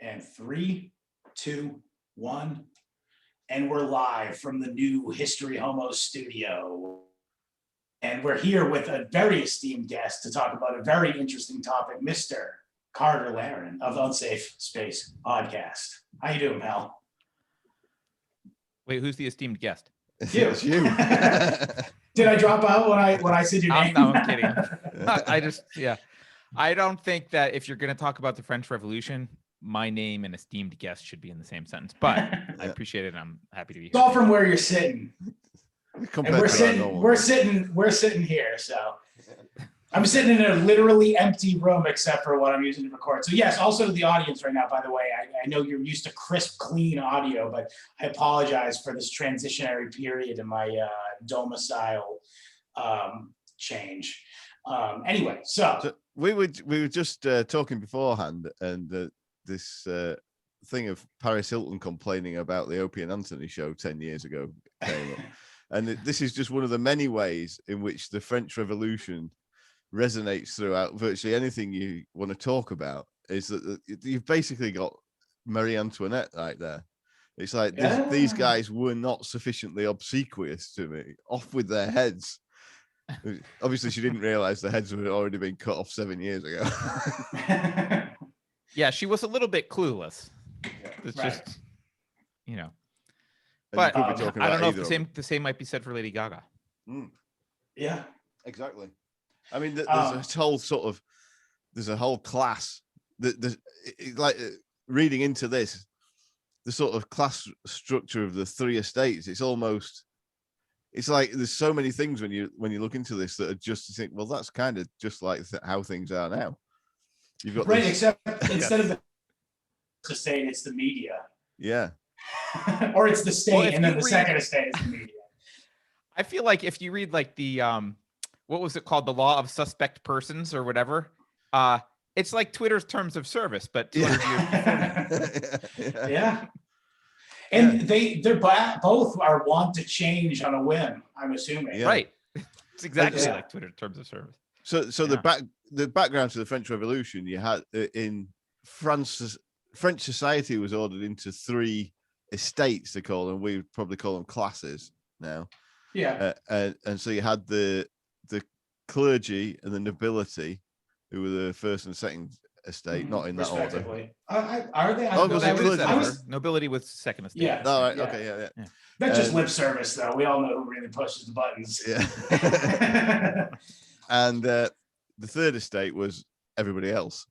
And 3, 2, 1. And we're live from the new History Homos studio. And we're here with a very esteemed guest to talk about a very interesting topic, Mr. Carter Laren of Unsafe Space podcast. How you doing, pal? Wait, who's the esteemed guest? You. It's you. Did I drop out when I said your name? No, I'm kidding. I don't think that if you're going to talk about the French Revolution, my name and esteemed guest should be in the same sentence. But I appreciate it. And I'm happy to be here. It's all from where you're sitting. And we're sitting here. So I'm sitting in a literally empty room except for what I'm using to record. So yes, also to the audience right now, by the way, I know you're used to crisp, clean audio, but I apologize for this transitionary period in my domicile change. Anyway, so we were just talking beforehand, and this thing of Paris Hilton complaining about the Opie and Anthony show 10 years ago came up. And this is just one of the many ways in which the French Revolution resonates throughout virtually anything you want to talk about. Is that you've basically got Marie Antoinette right there. It's like these guys were not sufficiently obsequious to me. Off with their heads. Obviously, she didn't realize the heads had already been cut off 7 years ago. Yeah, she was a little bit clueless. It's right. just, you know. But I don't know if the same might be said for Lady Gaga. Yeah, exactly. I mean, there's a whole class. Like reading into this, the sort of class structure of the three estates. It's like there's so many things when you look into this that are just to think, well, that's kind of just like how things are now. You've got except instead of the estate, it's the media. Yeah. Or it's the state, and then the second estate is the media. I feel like if you read like the what was it called, the Law of Suspect Persons or whatever, it's like Twitter's terms of service, but 200 years before. Yeah. And they're both are want to change on a whim, I'm assuming. Yeah. Right. It's exactly like Twitter terms of service. So the background to the French Revolution, you had in France, French society was ordered into three estates, they call them. We would probably call them classes now. Yeah. And so you had the clergy and the nobility, who were the first and second estate, not in that order. Are they? Nobility was second estate. Yeah. All right. Yeah. Okay. Yeah. That's just lip service, though. We all know who really pushes the buttons. Yeah. And the third estate was everybody else,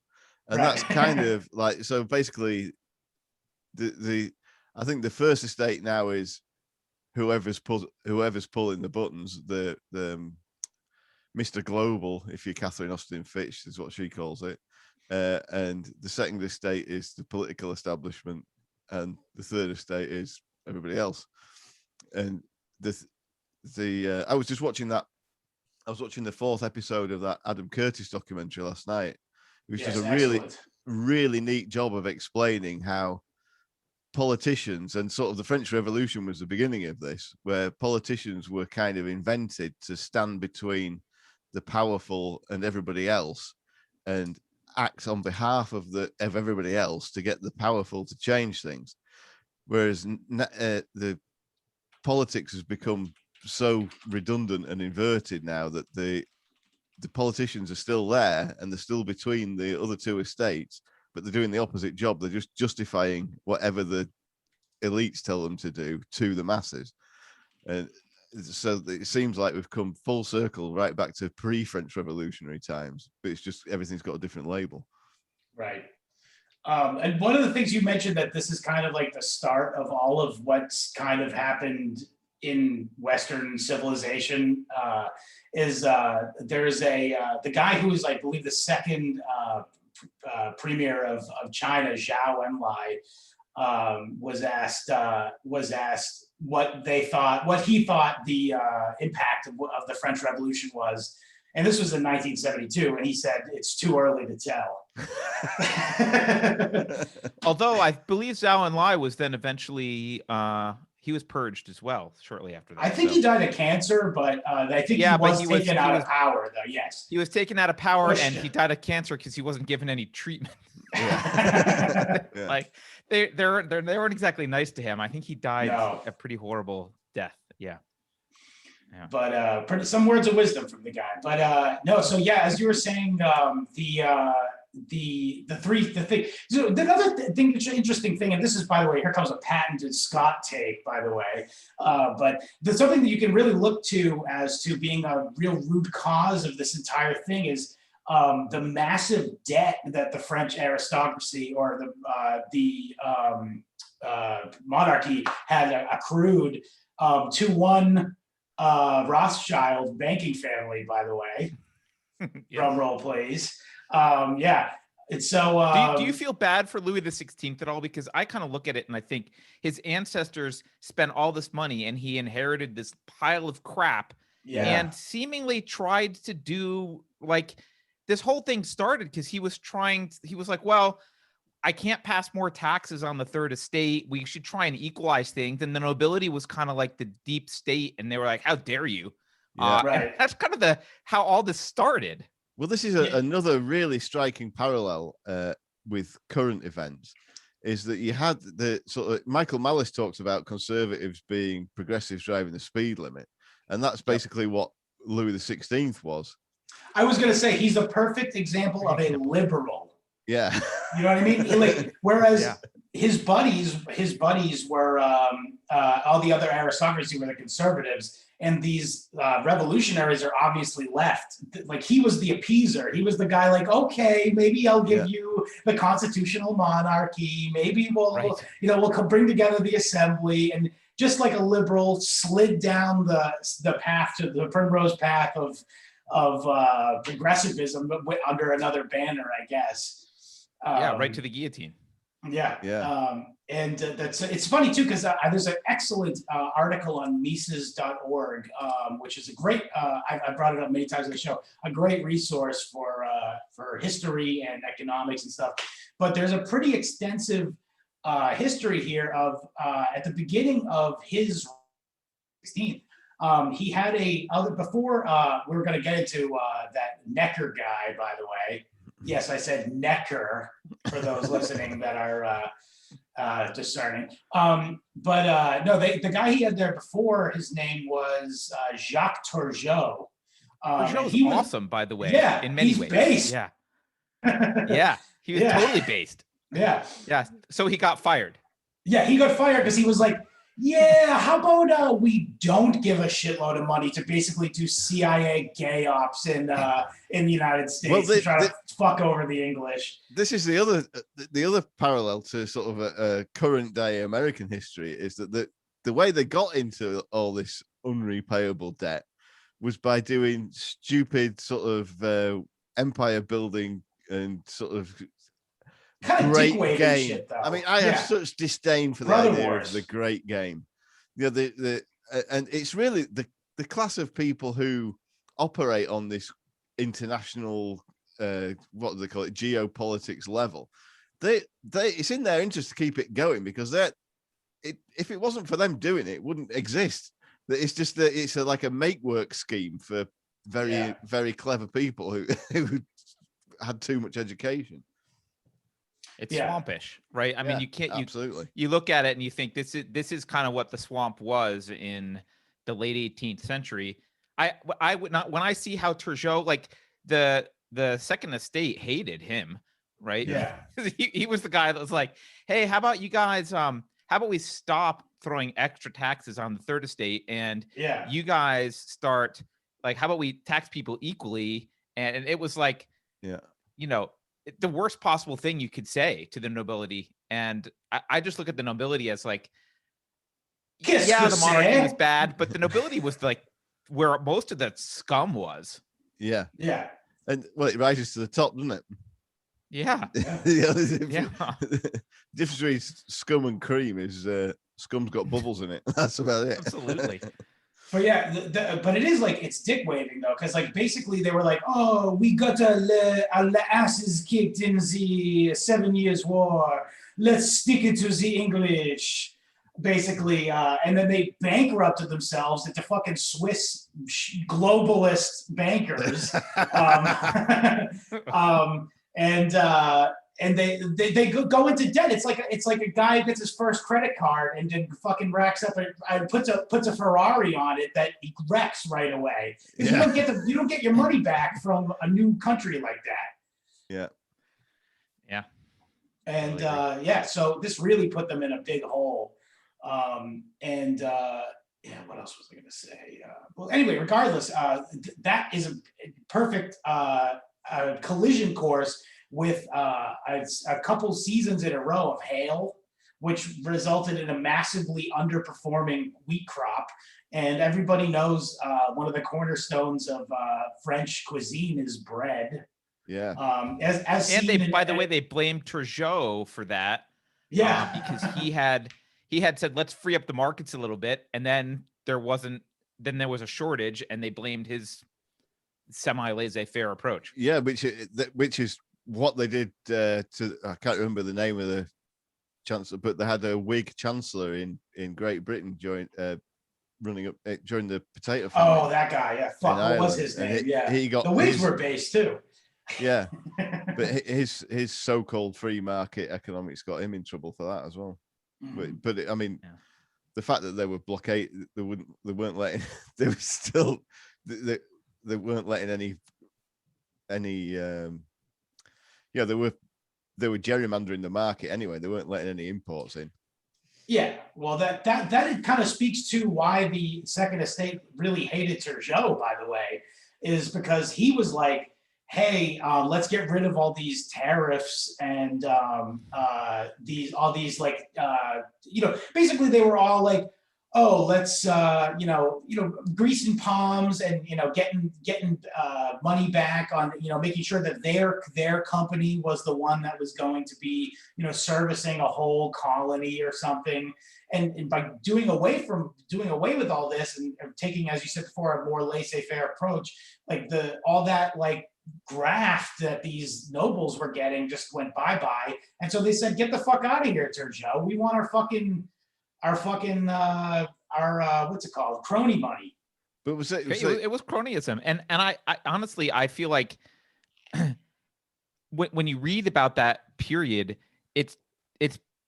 and that's kind of like, so basically, I think the first estate now is whoever's pulling the buttons, the Mr. Global, if you're Catherine Austin Fitch, is what she calls it. And the second estate is the political establishment, and the third estate is everybody else. And I was just watching that. I was watching the 4th episode of that Adam Curtis documentary last night, which does a really neat job of explaining how politicians, and sort of the French Revolution was the beginning of this, where politicians were kind of invented to stand between the powerful and everybody else, and act on behalf of everybody else to get the powerful to change things. Whereas the politics has become so redundant and inverted now that the politicians are still there and they're still between the other two estates, but they're doing the opposite job. They're just justifying whatever the elites tell them to do to the masses. And so it seems like we've come full circle right back to pre-French Revolutionary times, but it's just everything's got a different label. Right. And one of the things you mentioned, that this is kind of like the start of all of what's kind of happened in Western civilization, is there's the guy who was, I believe, the second premier of China, Zhou Enlai, was asked what he thought the impact of the French Revolution was. And this was in 1972, and he said it's too early to tell. Although I believe Zhou Enlai was then eventually he was purged as well shortly after that. I think he died of cancer, but I think he was taken out of power, though. Yes, he was taken out of power, and he died of cancer because he wasn't given any treatment. Yeah. Yeah. Like they weren't exactly nice to him. I think he died No. a pretty horrible death. Yeah. Yeah. But some words of wisdom from the guy. But no, so yeah, as you were saying, the thing. So another thing, interesting thing, and this is, by the way, here comes a patented Scott take, by the way. But there's something that you can really look to as to being a real root cause of this entire thing is the massive debt that the French aristocracy or the monarchy had accrued to one Rothschild banking family, by the way. Yeah. Drum roll, please. Yeah. And so do you feel bad for Louis the 16th at all? Because I kind of look at it and I think his ancestors spent all this money and he inherited this pile of crap and seemingly tried to do like this whole thing started because he was like, well, I can't pass more taxes on the third estate. We should try and equalize things. And the nobility was kind of like the deep state. And they were like, how dare you? Yeah. Right. That's kind of how all this started. Well, this is another really striking parallel with current events, is that you had the sort of Michael Malice talks about conservatives being progressives driving the speed limit, and that's basically what Louis the 16th was. I was going to say he's a perfect example of a liberal. Yeah, you know what I mean. Like, whereas his buddies were all the other aristocracy were the conservatives. And these revolutionaries are obviously left. Like, he was the appeaser. He was the guy like, okay, maybe I'll give you the constitutional monarchy. Maybe we'll bring together the assembly. And just like a liberal slid down the path to the primrose path of progressivism, but under another banner, I guess. Right to the guillotine. Yeah. And it's funny too, because there's an excellent article on Mises.org, which is a great, I brought it up many times on the show, a great resource for history and economics and stuff. But there's a pretty extensive history here of at the beginning of his 16th, he had before we were going to get into that Necker guy, by the way. Yes, I said Necker for those listening that are discerning. But no, the guy he had there before, his name was Jacques Turgot. Turgot's awesome, by the way. Yeah, in many ways. Based. Yeah. Yeah, he was totally based. Yeah. Yeah. So he got fired. Yeah, he got fired because he was like, yeah, how about we don't give a shitload of money to basically do CIA gay ops in the United States to try to fuck over the English. This is the other parallel to sort of a current day American history, is that the way they got into all this unrepayable debt was by doing stupid sort of empire building and sort of great game. Shit, though. I mean, I have such disdain for the idea of the great game. And it's really the class of people who operate on this international what do they call it, geopolitics level. It's in their interest to keep it going, because if it wasn't for them doing it, it wouldn't exist. It's just that it's like a make work scheme for very very clever people who had too much education. It's swampish, right? I mean, you can't. Absolutely. You look at it and you think this is kind of what the swamp was in the late 18th century. I would not, when I see how Turgot, like the Second Estate hated him, right? Yeah. he was the guy that was like, hey, how about you guys? How about we stop throwing extra taxes on the Third Estate, and you guys start, like, how about we tax people equally? And it was like, the worst possible thing you could say to the nobility. And I just look at the nobility as like, the monarchy was bad, but the nobility was like where most of that scum was. Yeah. Yeah. And well, it rises to the top, doesn't it? Yeah. The difference between scum and cream is scum's got bubbles in it. That's about it. Absolutely. But but it is like, it's dick waving though, because like basically they were like, oh, we got our asses kicked in the 7 Years' War. Let's stick it to the English, basically. And then they bankrupted themselves into fucking Swiss globalist bankers. and they go into debt. It's like a guy gets his first credit card and then fucking racks up and puts a Ferrari on it that he wrecks right away. Because you don't get your money back from a new country like that. Yeah. Yeah. And so this really put them in a big hole. What else was I going to say? Well, anyway, regardless, that is a perfect collision course with a couple seasons in a row of hail, which resulted in a massively underperforming wheat crop. And everybody knows one of the cornerstones of French cuisine is bread. Yeah. By the way, they blamed Turgot for that. Yeah. Because he had said, let's free up the markets a little bit. And then there was a shortage, and they blamed his semi-laissez-faire approach. Yeah, which is what they did to, I can't remember the name of the chancellor, but they had a Whig chancellor in Great Britain during during the potato famine. Oh, that guy. Yeah. Fuck. What was his name? He got the Whigs were based too. Yeah. But his so-called free market economics got him in trouble for that as well. Mm-hmm. But I mean, the fact that they were blockaded, they weren't letting they weren't letting any they were gerrymandering the market anyway. They weren't letting any imports in. Yeah, well, that kind of speaks to why the Second Estate really hated Turgot, by the way, is because he was like, hey, let's get rid of all these tariffs and basically they were all like, oh, let's greasing palms and getting money back on making sure that their company was the one that was going to be servicing a whole colony or something, and by doing away with all this and taking, as you said before, a more laissez-faire approach, like all that like graft that these nobles were getting just went bye-bye, and so they said, get the fuck out of here, Turgot. We want our what's it called, crony money. But was it was cronyism, and I honestly, I feel like when you read about that period, it's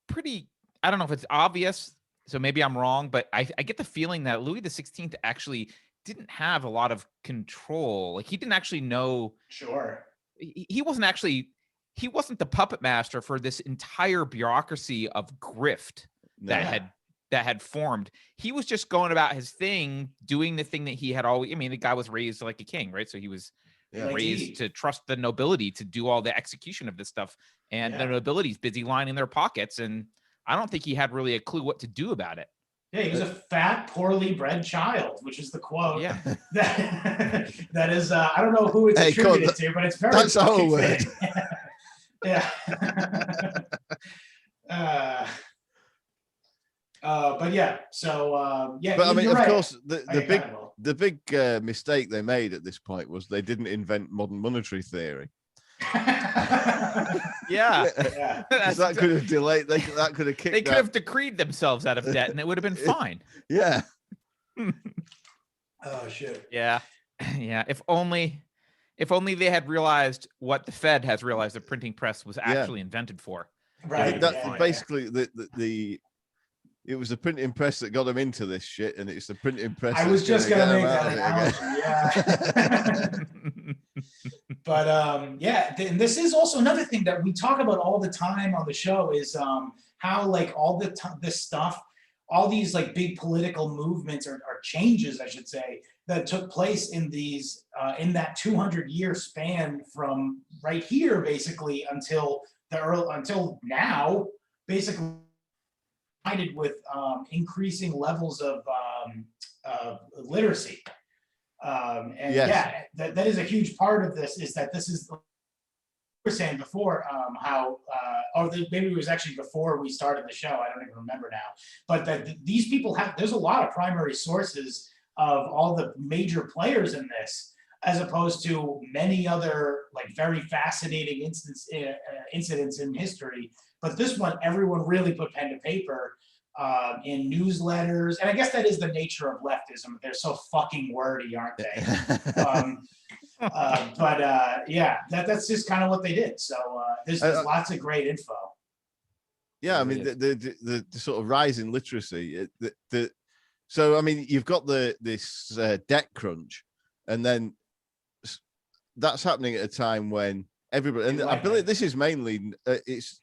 pretty, I don't know if it's obvious, so maybe I'm wrong, but I get the feeling that Louis XVI actually didn't have a lot of control. Like, he didn't actually know. Sure. He wasn't the puppet master for this entire bureaucracy of grift that had formed. He was just going about his thing, doing the thing that he had always. I mean, the guy was raised like a king, right? So he was raised to trust the nobility to do all the execution of this stuff, and the nobility's busy lining their pockets, and I don't think he had really a clue what to do about it. Yeah, he was a fat, poorly bred child, which is the quote. Yeah, that is. I don't know who it's attributed to, but it's very. That's a whole word. Yeah. But yeah, so yeah. But I mean, of course, the big mistake they made at this point was they didn't invent modern monetary theory. Yeah. That could have delayed. That could have kicked. They could have decreed themselves out of debt, and it would have been fine. Yeah. Oh shit. Yeah. If only they had realized what the Fed has realized the printing press was actually invented for. Right. Basically, it was the printing press that got them into this shit, and it's the printing press. I was just gonna make that analogy. Yeah. But and this is also another thing that we talk about all the time on the show is how like all this stuff, all these like big political movements or changes, I should say, that took place in these in that 200-year span from right here basically until now, basically with increasing levels of literacy. That is a huge part of this, is that this is, we were saying before, maybe it was actually before we started the show, I don't even remember now, but that these people there's a lot of primary sources of all the major players in this, as opposed to many other like very fascinating incidents in history. But this one, everyone really put pen to paper in newsletters. And I guess that is the nature of leftism. They're so fucking wordy, aren't they? Yeah, that's just kind of what they did. So there's lots of great info. Yeah, I mean the sort of rise in literacy. So I mean you've got this debt crunch, and then that's happening at a time when everybody. And I believe this is mainly it's.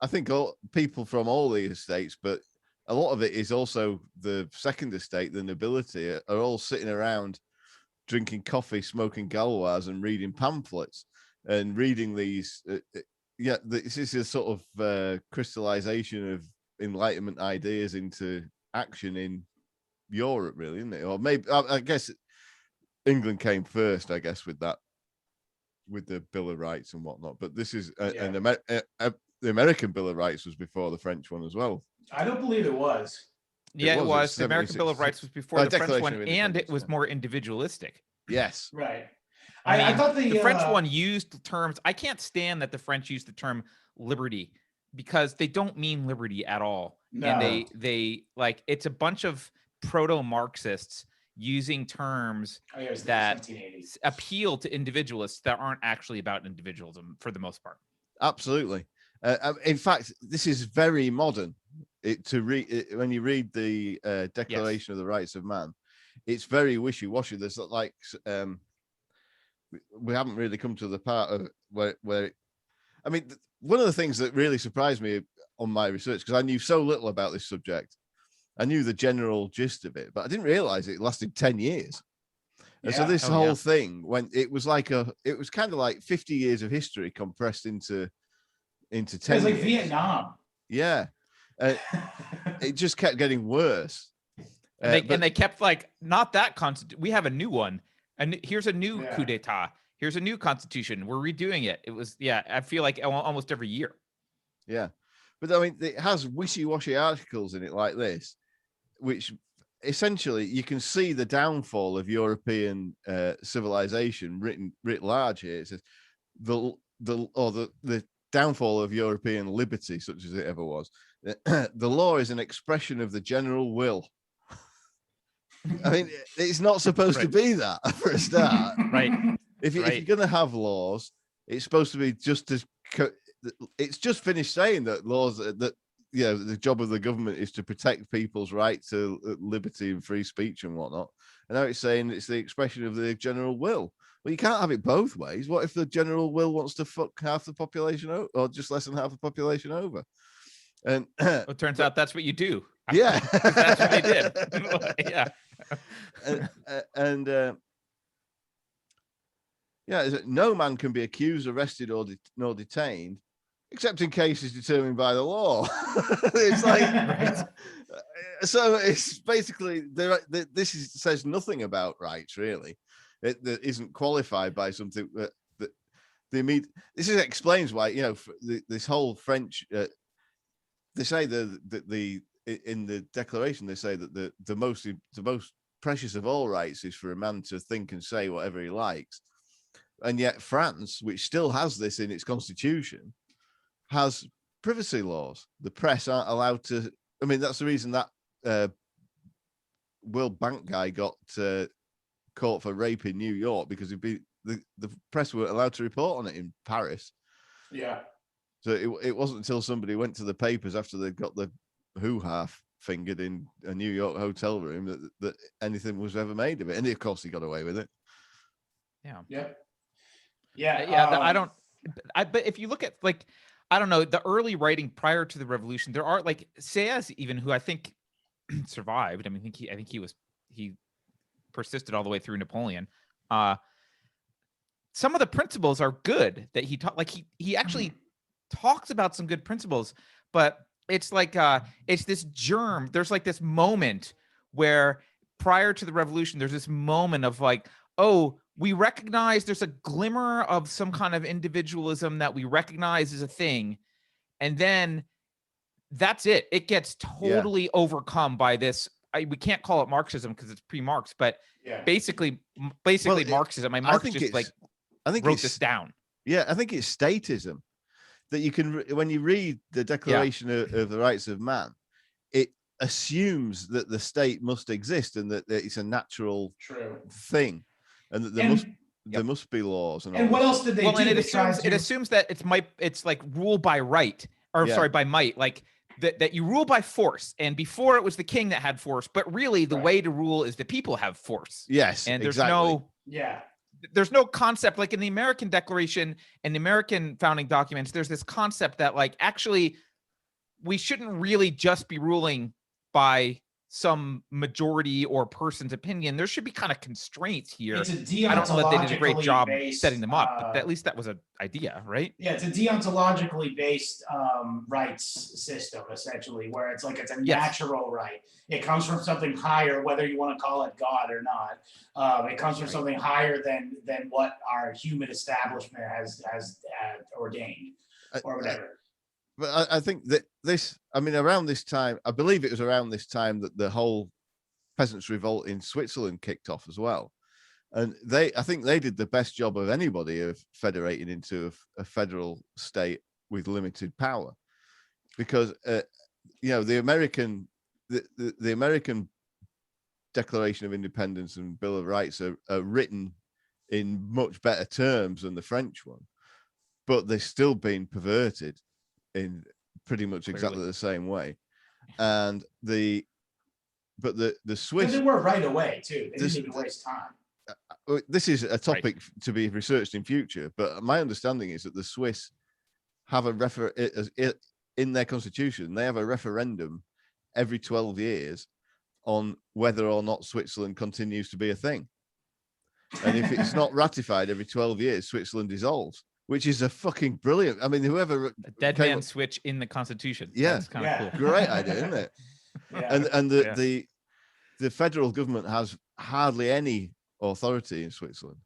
I think all people from all the estates, but a lot of it is also the second estate, the nobility, are all sitting around drinking coffee, smoking galois, and reading pamphlets and reading these. This is a sort of crystallization of Enlightenment ideas into action in Europe, really, isn't it? Or maybe I guess England came first, I guess, with that, with the Bill of Rights and whatnot. But this is the American Bill of Rights was before the French one as well. I don't believe it was. Yeah, it was. The American Bill of Rights was before the French one, and it was more individualistic. Yes. Right. I thought the French one used terms. I can't stand that the French use the term liberty, because they don't mean liberty at all. No. And they like, it's a bunch of proto-Marxists using terms that appeal to individualists that aren't actually about individualism for the most part. Absolutely. In fact, this is very modern. When you read the Declaration of the Rights of Man, it's very wishy-washy. There's like we haven't really come to the part of where I mean, one of the things that really surprised me on my research, because I knew so little about this subject, I knew the general gist of it, but I didn't realize it lasted 10 years. And so this whole thing, when it was kind of like 50 years of history compressed into 10 years. It was like Vietnam. Yeah. It just kept getting worse. And they kept like, not that constitution. We have a new one. And here's a new coup d'etat. Here's a new constitution. We're redoing it. It was, I feel like almost every year. Yeah. But I mean, it has wishy-washy articles in it like this, which essentially you can see the downfall of European civilization writ large here. It says the downfall of European liberty, such as it ever was. The law is an expression of the general will. I mean, it's not supposed to be that for a start. Right. If you're going to have laws, it's supposed to be just as. It's just finished saying that laws that the job of the government is to protect people's right to liberty and free speech and whatnot. And now it's saying it's the expression of the general will. Well, you can't have it both ways. What if the general will wants to fuck half the population over, or just less than half the population over? And it turns out that's what you do. Yeah, that's what they did. Yeah. No man can be accused, arrested, nor detained, except in cases determined by the law. It's like, so it's basically says nothing about rights, really. It isn't qualified by something that this explains why this whole French. They say in the Declaration, they say that the most precious of all rights is for a man to think and say whatever he likes. And yet France, which still has this in its constitution, has privacy laws. The press aren't allowed to. I mean, that's the reason that World Bank guy got caught for rape in New York, because the press weren't allowed to report on it in Paris. Yeah. So it wasn't until somebody went to the papers after they got the hoo-ha fingered in a New York hotel room that anything was ever made of it. And of course he got away with it. Yeah. Yeah. But if you look at, like, I don't know, the early writing prior to the revolution, there are like Sayes, even, who I think survived. I mean, I think he persisted all the way through Napoleon. Some of the principles are good that he taught. Like he actually talks about some good principles, but it's like it's this germ. There's like this moment where prior to the revolution, there's this moment of like, oh, we recognize there's a glimmer of some kind of individualism that we recognize as a thing. And then that's it. It gets totally overcome by this. We can't call it Marxism because it's pre-Marx, but basically Marxism. I wrote this down. Yeah, I think it's statism that you can, when you read the Declaration of the Rights of Man, assumes that the state must exist and that it's a natural True. thing, and that there must be laws and all. And what this else stuff. did they Well, do? and They tried it to- assumes that it's like rule by right, or Yeah. sorry, by might, like that you rule by force. And before it was the king that had force, but really the Right. way to rule is the people have force. Yes, And there's exactly. there's no concept like in the American Declaration and the American founding documents. There's this concept that like actually we shouldn't really just be ruling by some majority or person's opinion. There should be kind of constraints here. It's a I don't know that they did a great job deontologically setting them up, but based, at least that was an idea, right? Yeah, it's a deontologically based rights system, essentially, where it's like it's a natural right. It comes from something higher, whether you want to call it God or not. It comes from something higher than what our human establishment has ordained or whatever. But I think that around this time, I believe it was around this time that the whole peasants' revolt in Switzerland kicked off as well. And I think they did the best job of anybody of federating into a federal state with limited power, because the American Declaration of Independence and Bill of Rights are written in much better terms than the French one, but they're still being perverted in pretty much exactly the same way. And the Swiss, They were right away too. They didn't even waste time. This is a topic to be researched in future, but my understanding is that the Swiss have in their constitution, they have a referendum every 12 years on whether or not Switzerland continues to be a thing. And if it's not ratified every 12 years, Switzerland dissolves, which is a fucking brilliant. I mean, whoever a dead man switch in the Constitution. Yeah, that's kind of cool. Great idea, isn't it? Yeah. And the federal government has hardly any authority in Switzerland.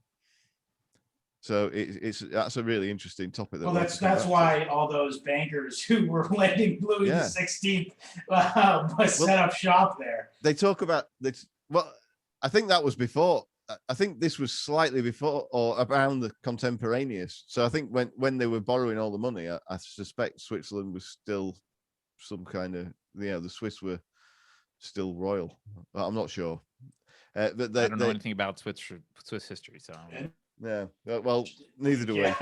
So that's a really interesting topic. Well, that's why all those bankers who were lending Louis the 16th set up shop there. They talk about this. Well, I think that was before. I think this was slightly before or around the contemporaneous. So I think when they were borrowing all the money, I suspect Switzerland was still some kind of, the Swiss were still royal. I'm not sure. But I don't know anything about Swiss history, so. Yeah, well, neither do we. Yeah.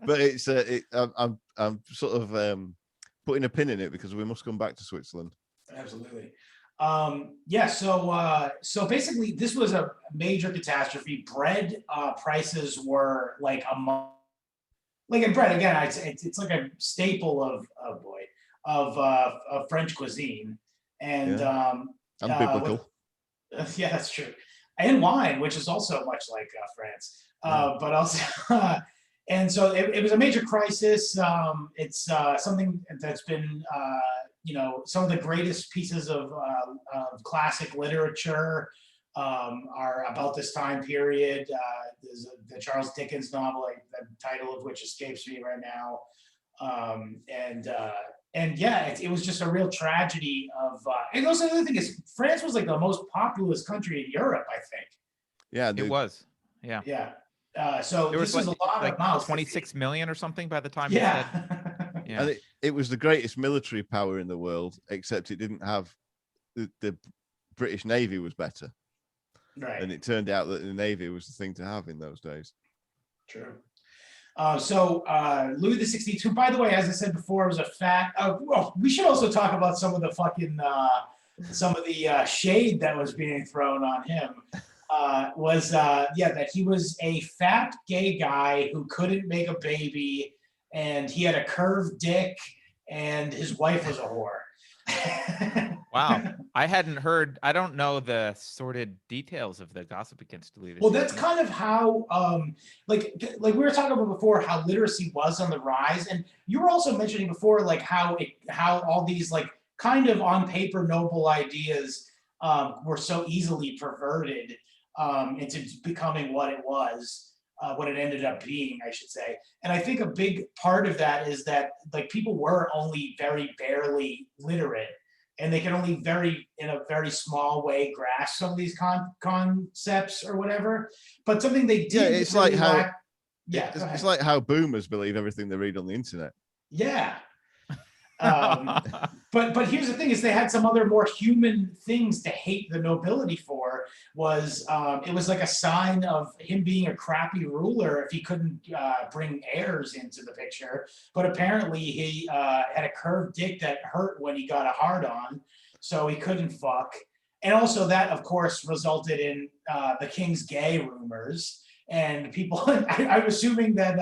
But it's I'm sort of putting a pin in it because we must come back to Switzerland. Absolutely. So basically this was a major catastrophe. Bread prices were like in bread again, it's like a staple of French cuisine and biblical. Yeah, that's true. And wine, which is also much like France, but also and so it was a major crisis. It's something that's been some of the greatest pieces of classic literature are about this time period. There's the Charles Dickens novel, the title of which escapes me right now. It was just a real tragedy of. And also the other thing is, France was like the most populous country in Europe, I think. Yeah, it was. Yeah. Yeah. So there was a lot of mouths. 26 million or something by the time. Yeah. Yeah. And it was the greatest military power in the world, except it didn't have the British Navy was better. Right. And it turned out that the Navy was the thing to have in those days. True. Louis the 16th, who, by the way, as I said before, was a fat. Well, we should also talk about some of the fucking shade that was being thrown on him. That he was a fat gay guy who couldn't make a baby, and he had a curved dick, and his wife was a whore. Wow, I don't know the sordid details of the gossip against Louis. Well, that's kind of how, like we were talking about before, how literacy was on the rise, and you were also mentioning before, like how all these like kind of on paper noble ideas were so easily perverted into becoming what it was, what it ended up being, I should say. And I think a big part of that is that like people were only very barely literate, and they can only in a very small way grasp some of these concepts or whatever. But something they did. Yeah, it's really like it's like how boomers believe everything they read on the internet. Yeah. But here's the thing: is they had some other more human things to hate the nobility for. Was it was like a sign of him being a crappy ruler if he couldn't bring heirs into the picture. But apparently he had a curved dick that hurt when he got a hard on, so he couldn't fuck. And also that, of course, resulted in the king's gay rumors. And people, I'm assuming that in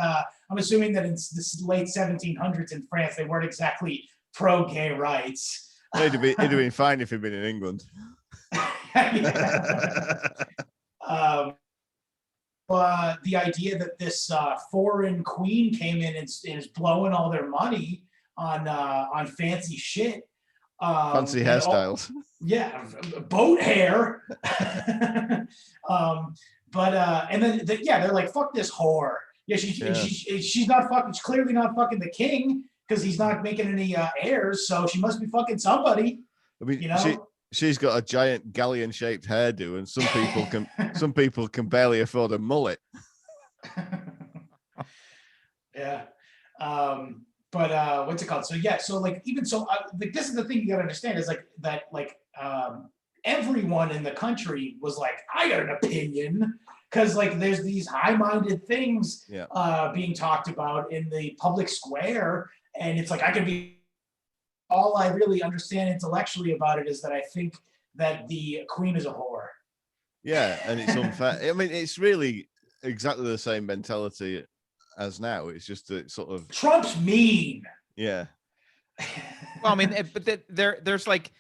the late 1700s in France, they weren't exactly pro-gay rights. It'd have been fine if he'd been in England. The idea that this foreign queen came in and is blowing all their money on fancy shit. Fancy hairstyles. Boat hair. And then they're like, fuck this whore. Yeah, she's not fucking. She's clearly not fucking the king because he's not making any heirs. So she must be fucking somebody. I mean, she's got a giant galleon-shaped hairdo, and some people can barely afford a mullet. Yeah. But what's it called? So yeah, so like even so, like this is the thing you gotta understand is like that everyone in the country was like, I got an opinion, because like there's these high-minded things being talked about in the public square, and it's like I could be. All I really understand intellectually about it is that I think that the queen is a whore. Yeah, and it's unfair. I mean, it's really exactly the same mentality as now. It's just that sort of Trump's mean. Yeah. Well, I mean, but there's like,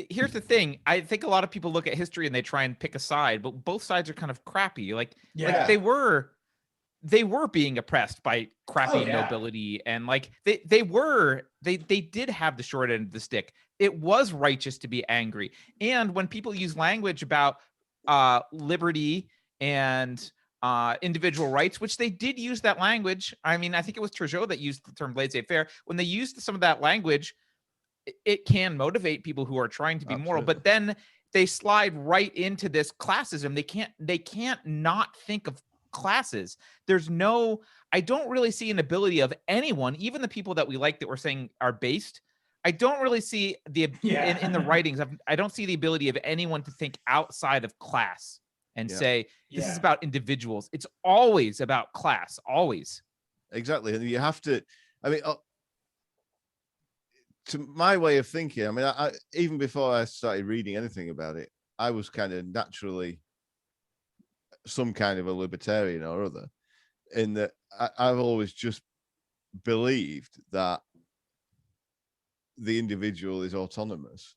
here's the thing. I think a lot of people look at history and they try and pick a side, but both sides are kind of crappy. Like they were being oppressed by crappy nobility, and like they did have the short end of the stick. It was righteous to be angry. And when people use language about liberty and individual rights, which they did use that language. I mean, I think it was Turgot that used the term laissez-faire. When they used some of that language, it can motivate people who are trying to be moral, but then they slide right into this classism. They can't not think of classes. I don't really see an ability of anyone, even the people that we like that we're saying are based. I don't really see in the writings. I don't see the ability of anyone to think outside of class and say, this is about individuals. It's always about class, always. Exactly. And you have to, I mean, to my way of thinking, I mean, I even before I started reading anything about it, I was kind of naturally some kind of a libertarian or other, in that I've always just believed that the individual is autonomous,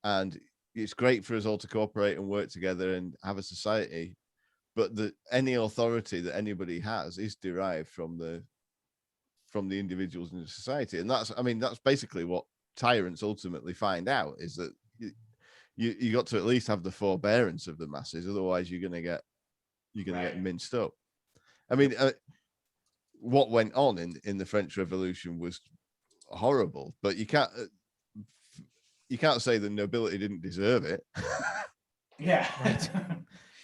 and it's great for us all to cooperate and work together and have a society, but that any authority that anybody has is derived from the individuals in the society. And that's basically what tyrants ultimately find out, is that you got to at least have the forbearance of the masses, otherwise you're going to get minced up. I mean, what went on in the French Revolution was horrible, but you can't say the nobility didn't deserve it. Yeah.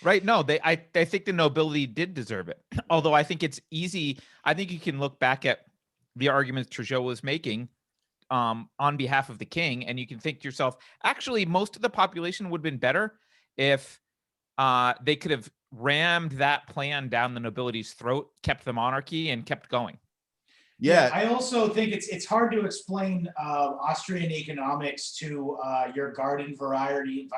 Right. No, I think the nobility did deserve it. Although I think it's easy. I think you can look back at the arguments Turgot was making on behalf of the king, and you can think to yourself, actually, most of the population would have been better if they could have rammed that plan down the nobility's throat, kept the monarchy, and kept going. Yeah, I also think it's hard to explain Austrian economics to your garden variety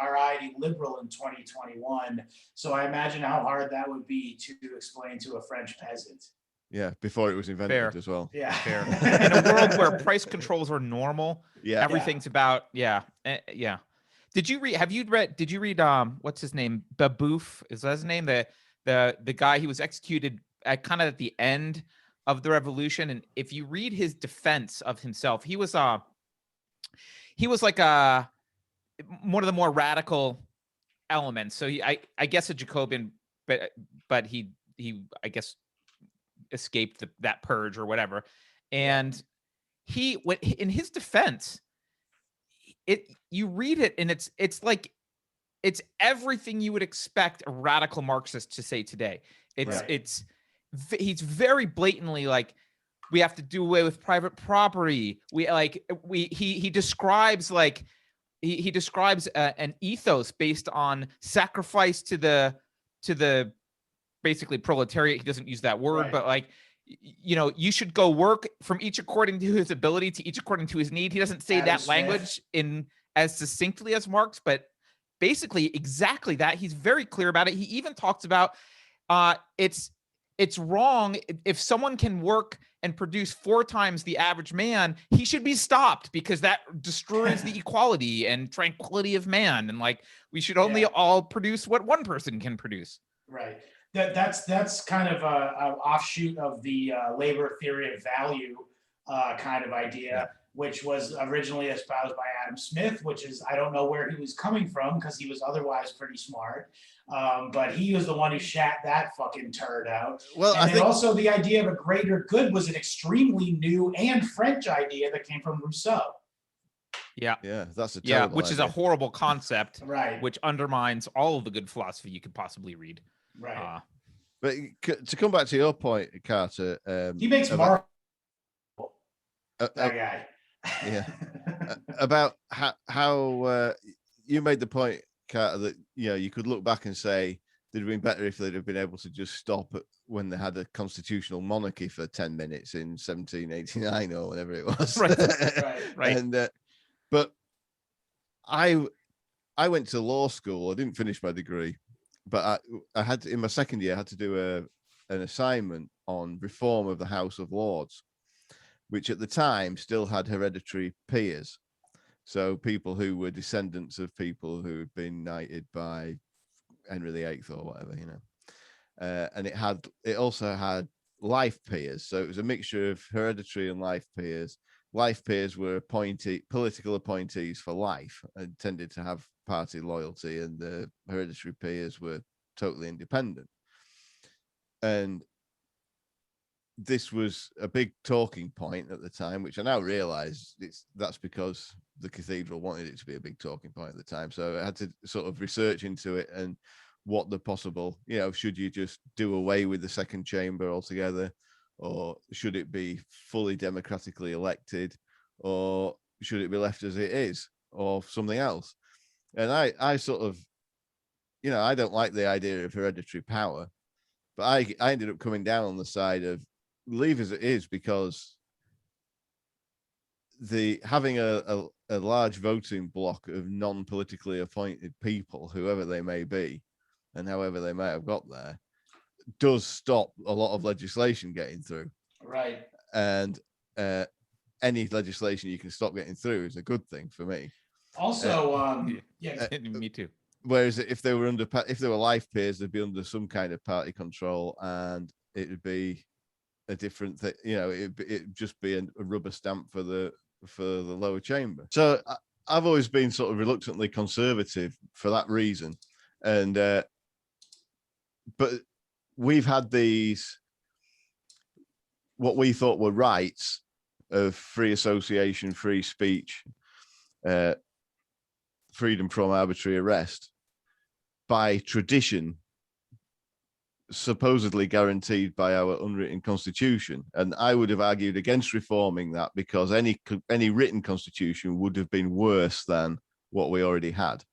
liberal in 2021. So I imagine how hard that would be to explain to a French peasant. Yeah, before it was invented as well. Yeah. Fair. In a world where price controls are normal, everything's about Did you read what's his name? Babeuf, is that his name? The guy, he was executed at at the end of the revolution, and if you read his defense of himself, he was like one of the more radical elements. So I guess a Jacobian, but he I guess escaped that purge or whatever. And he went in his defense. You read it and it's like it's everything you would expect a radical Marxist to say today. He's very blatantly like, we have to do away with private property. He describes like he describes an ethos based on sacrifice to the basically proletariat. He doesn't use that word, Right. but like, you know, you should go work from each according to his ability to each according to his need. He doesn't say Adam that Smith. language in as succinctly as Marx, but basically exactly that. He's very clear about it. He even talks about it's wrong if someone can work and produce 4 times the average man, he should be stopped because that destroys the equality and tranquility of man. And like, we should only all produce what one person can produce. Right. That's kind of a offshoot of the labor theory of value kind of idea, which was originally espoused by Adam Smith, which is, I don't know where he was coming from because he was otherwise pretty smart. But he was the one who shat that fucking turd out. Well, and I then think also the idea of a greater good was an extremely new and French idea that came from Rousseau. Yeah. Yeah, that's a terrible which idea. is a horrible concept, Right. which undermines all of the good philosophy you could possibly read. Right. But to come back to your point, Carter, he makes about, that guy. Yeah. About how you made the point, Carter, that you could look back and say they'd have been better if they'd have been able to just stop when they had a constitutional monarchy for 10 minutes in 1789 or whatever it was. Right. And but I went to law school. I didn't finish my degree, but I had to, in my second year, I had to do an assignment on reform of the House of Lords, which at the time still had hereditary peers. So people who were descendants of people who had been knighted by Henry VIII or whatever, and it also had life peers. So it was a mixture of hereditary and life peers. Life peers were political appointees for life and tended to have party loyalty, and the hereditary peers were totally independent. And this was a big talking point at the time, which I now realize that's because the cathedral wanted it to be a big talking point at the time. So I had to sort of research into it and what the possible, should you just do away with the second chamber altogether, or should it be fully democratically elected, or should it be left as it is, or something else? And I sort of, I don't like the idea of hereditary power, but I ended up coming down on the side of leave as it is, because having a large voting block of non-politically appointed people, whoever they may be and however they may have got there, does stop a lot of legislation getting through. Right. And any legislation you can stop getting through is a good thing for me. Also, me too. Whereas if they were life peers, they'd be under some kind of party control, and it would be a different thing. It'd just be a rubber stamp for the lower chamber. So I've always been sort of reluctantly conservative for that reason. And but we've had these what we thought were rights of free association, free speech, freedom from arbitrary arrest, by tradition, supposedly guaranteed by our unwritten constitution. And I would have argued against reforming that, because any written constitution would have been worse than what we already had.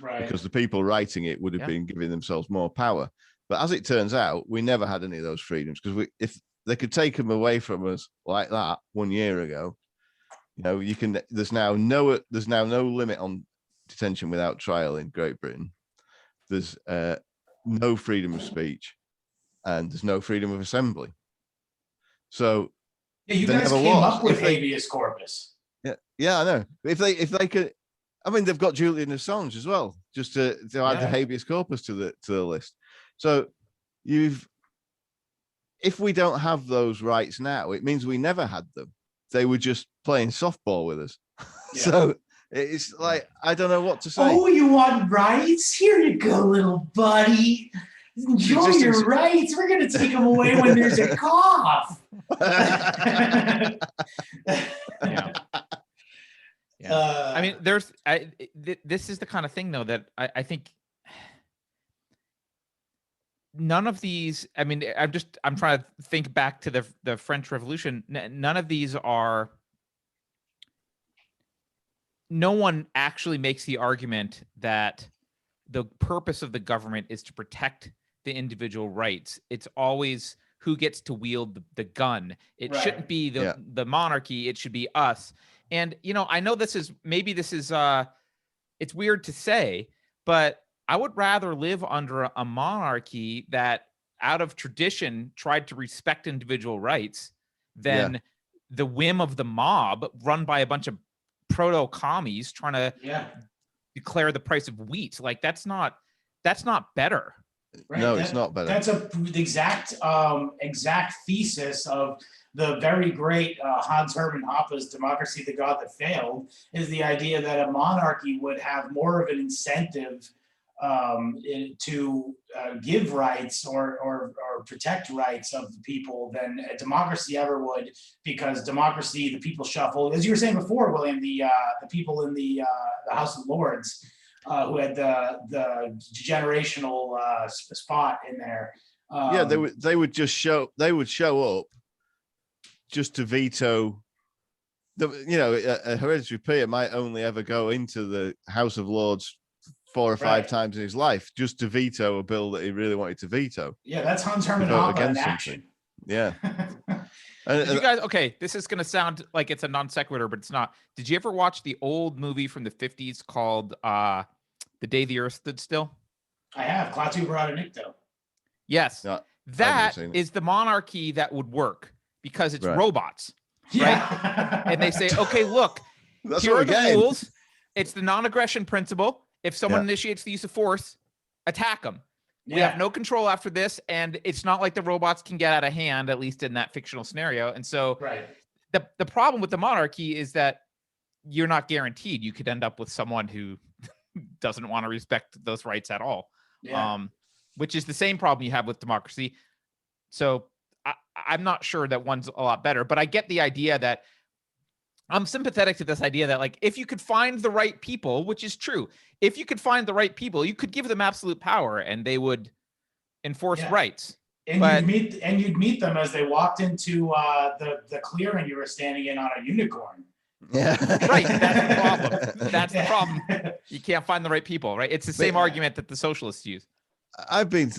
Right. Because the people writing it would have been giving themselves more power. But as it turns out, we never had any of those freedoms, because if they could take them away from us like that 1 year ago, there's now no limit on detention without trial in Great Britain. There's no freedom of speech, and there's no freedom of assembly. So you guys came up with habeas corpus. Yeah, I know. If they could, I mean, they've got Julian Assange as well, just to add the habeas corpus to the list. So if we don't have those rights now, it means we never had them. They were just playing softball with us. Yeah. So it's like, I don't know what to say. Oh, you want rights? Here you go, little buddy. Enjoy your rights. We're going to take them away when there's a cough. I mean, this is the kind of thing, though, that I think none of these, I mean, I'm trying to think back to the French Revolution. None of these are, no one actually makes the argument that the purpose of the government is to protect the individual rights. It's always who gets to wield the gun. It Right. shouldn't be Yeah. the monarchy. It should be us. And, you know, I know this is, it's weird to say, but I would rather live under a monarchy that out of tradition tried to respect individual rights than the whim of the mob run by a bunch of proto-commies trying to declare the price of wheat. Like that's not better. Right. No, it's not better. That's the exact thesis of the very great Hans Hermann Hoppe's Democracy, the God That Failed, is the idea that a monarchy would have more of an incentive to give rights or protect rights of the people than a democracy ever would, because democracy, the people shuffle, as you were saying before, William, the people in the House of Lords who had the generational spot in there. Yeah, they would show up just to veto. A hereditary peer might only ever go into the House of Lords 4 or 5 times in his life just to veto a bill that he really wanted to veto. Yeah, that's Hans Hermann Hoppe in action. Yeah. Did you guys, okay, this is going to sound like it's a non sequitur, but it's not. Did you ever watch the old movie from the 50s called The Day the Earth Stood Still? I have. Klaatu Barada Nikto. Yes. No, that is the monarchy that would work because it's robots. Yeah. Right? And they say, okay, look, here are the rules. It's the non-aggression principle. If someone initiates the use of force, attack them. We have no control after this, and it's not like the robots can get out of hand, at least in that fictional scenario. And so the problem with the monarchy is that you're not guaranteed. You could end up with someone who doesn't want to respect those rights at all, which is the same problem you have with democracy. So I'm not sure that one's a lot better, but I get the idea that I'm sympathetic to this idea that, like, if you could find the right people, which is true, if you could find the right people, you could give them absolute power and they would enforce rights. And you'd meet them as they walked into the clearing you were standing in on a unicorn. Yeah. Right. That's the problem. That's the problem. You can't find the right people, right? It's the same argument that the socialists use. I've been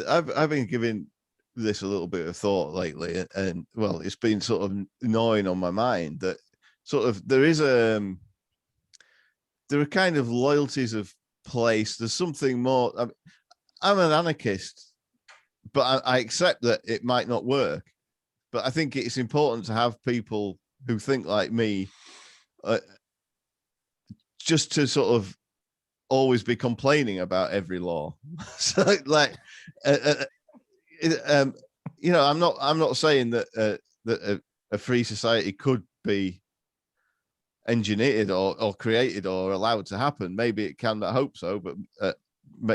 giving this a little bit of thought lately, and well, it's been sort of gnawing on my mind that sort of there are kind of loyalties of place. There's something more. I'm an anarchist, but I accept that it might not work. But I think it's important to have people who think like me, just to sort of always be complaining about every law. So like, I'm not saying that that a free society could be engineered or created or allowed to happen. Maybe it can. I hope so, but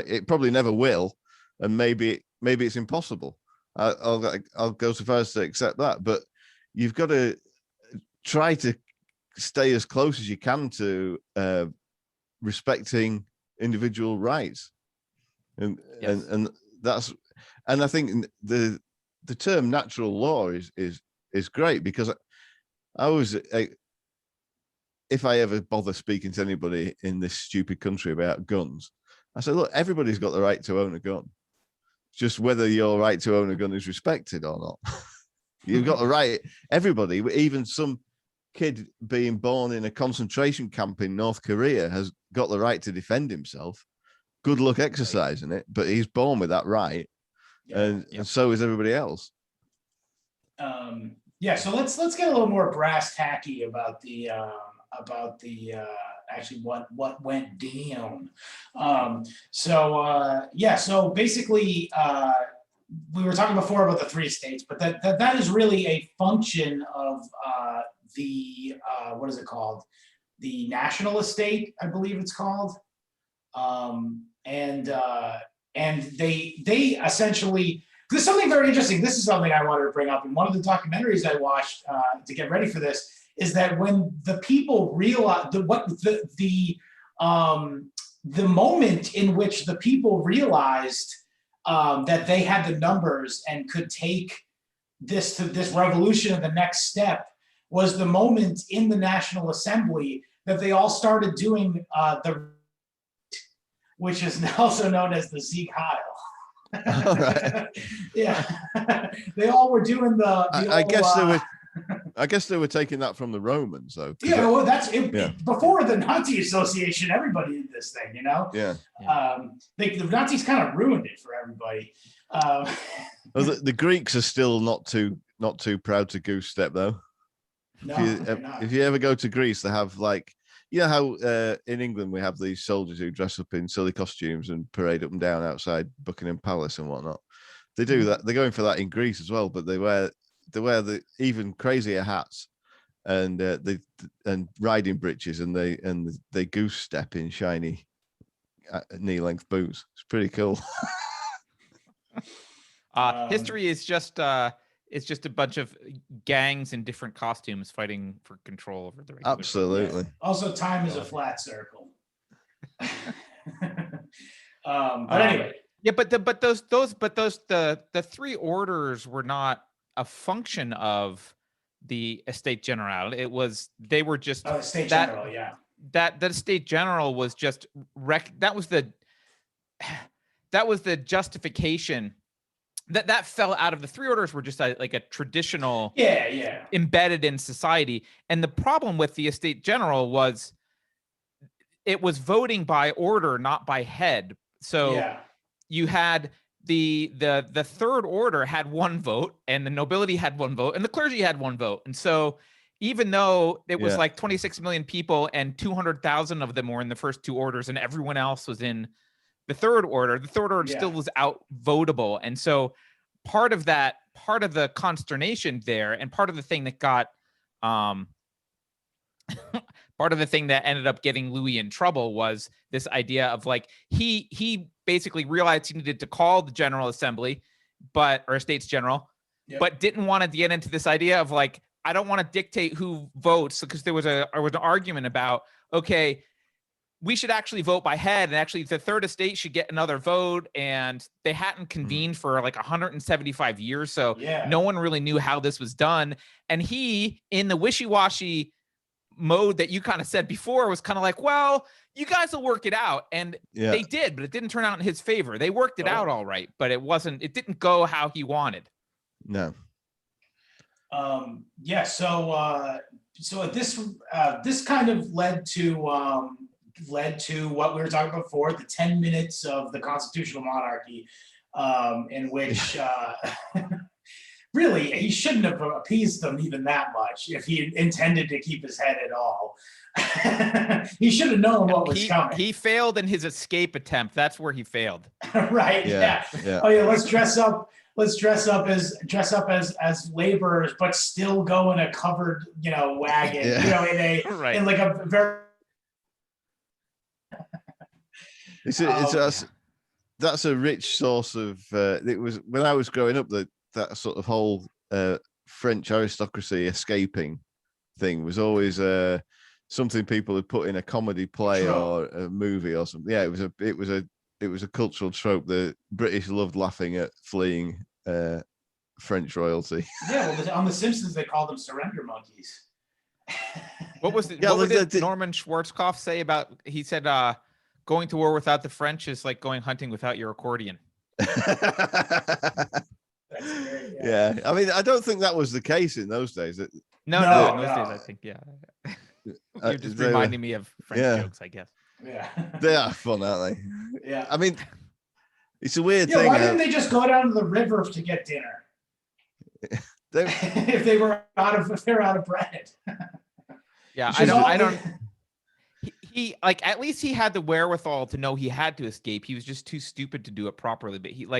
it probably never will, and maybe it's impossible. I'll go so far as to accept that, but you've got to try to stay as close as you can to respecting individual rights, and that's, and I think the term natural law is great, because I was, if I ever bother speaking to anybody in this stupid country about guns, I said, look, everybody's got the right to own a gun. Just whether your right to own a gun is respected or not. You've got the right, everybody, even some kid being born in a concentration camp in North Korea has got the right to defend himself. Good luck exercising it, but he's born with that right. And so is everybody else. So let's get a little more brass tacky about the actually what went down. So basically we were talking before about the 3 states, but that is really a function of the what is it called? The national estate, I believe it's called. And they essentially, there's something very interesting. This is something I wanted to bring up in one of the documentaries I watched to get ready for this, is that when the people realize the moment in which the people realized that they had the numbers and could take this to this revolution of the next step was the moment in the National Assembly that they all started doing which is also known as the Sieg Heil. All right. Yeah, they all were doing I guess they were taking that from the Romans, though. Yeah, well, that's it. Yeah. Before the Nazi Association, everybody did this thing, you know. Yeah. The Nazis kind of ruined it for everybody. Well, the Greeks are still not too proud to goose step, though. No, if you ever go to Greece, they have like, you know how in England we have these soldiers who dress up in silly costumes and parade up and down outside Buckingham Palace and whatnot. They do that. They're going for that in Greece as well, but they wear the even crazier hats and riding breeches, and they goose step in shiny knee-length boots. It's pretty cool. History is just it's just a bunch of gangs in different costumes fighting for control over the regular. Absolutely. Yeah. Also, time is a flat circle. But anyway. Yeah, but the three orders were not a function of the Estate General. They were just Estate General, yeah. That Estate General was just that was the justification. That fell out of the three orders were just like a traditional embedded in society. And the problem with the Estate General was it was voting by order, not by head. So you had the third order had one vote, and the nobility had one vote, and the clergy had one vote. And so even though it was like 26 million people and 200,000 of them were in the first two orders and everyone else was in the third order still was out-votable. And so part of the consternation there, and part of the thing that got part of the thing that ended up getting Louis in trouble was this idea of like, he basically realized he needed to call the General Assembly, or Estates General, but didn't want to get into this idea of like, I don't want to dictate who votes, because there was an argument about, okay, we should actually vote by head, and actually the third estate should get another vote, and they hadn't convened for like 175 years, so no one really knew how this was done. And he, in the wishy-washy mode that you kind of said before, was kind of like, well, you guys will work it out. And they did, but it didn't turn out in his favor. They worked it out all right, but it didn't go how he wanted. No. So this kind of led to what we were talking about before, the 10 minutes of the constitutional monarchy, in which really he shouldn't have appeased them even that much if he intended to keep his head at all. He should have known what was coming. He failed in his escape attempt. That's where he failed. Right. Yeah. Oh yeah. Let's dress up as laborers, but still go in a covered, wagon. In like a very. That's a rich source of. It was when I was growing up that sort of whole French aristocracy escaping thing was always something people had put in a comedy play or a movie or something. Yeah, it was a cultural trope. The British loved laughing at fleeing French royalty. Yeah, well, on The Simpsons they called them surrender monkeys. What did Norman Schwarzkopf say about? He said, "Going to war without the French is like going hunting without your accordion." Yeah, I mean, I don't think that was the case in those days. No, in those days, I think, You're just reminding me of French jokes, I guess. Yeah, they are fun, aren't they? Yeah, I mean, it's a weird thing. Why didn't they just go down to the river to get dinner? If they're out of bread. Yeah, I don't. He at least he had the wherewithal to know he had to escape. He was just too stupid to do it properly. But he had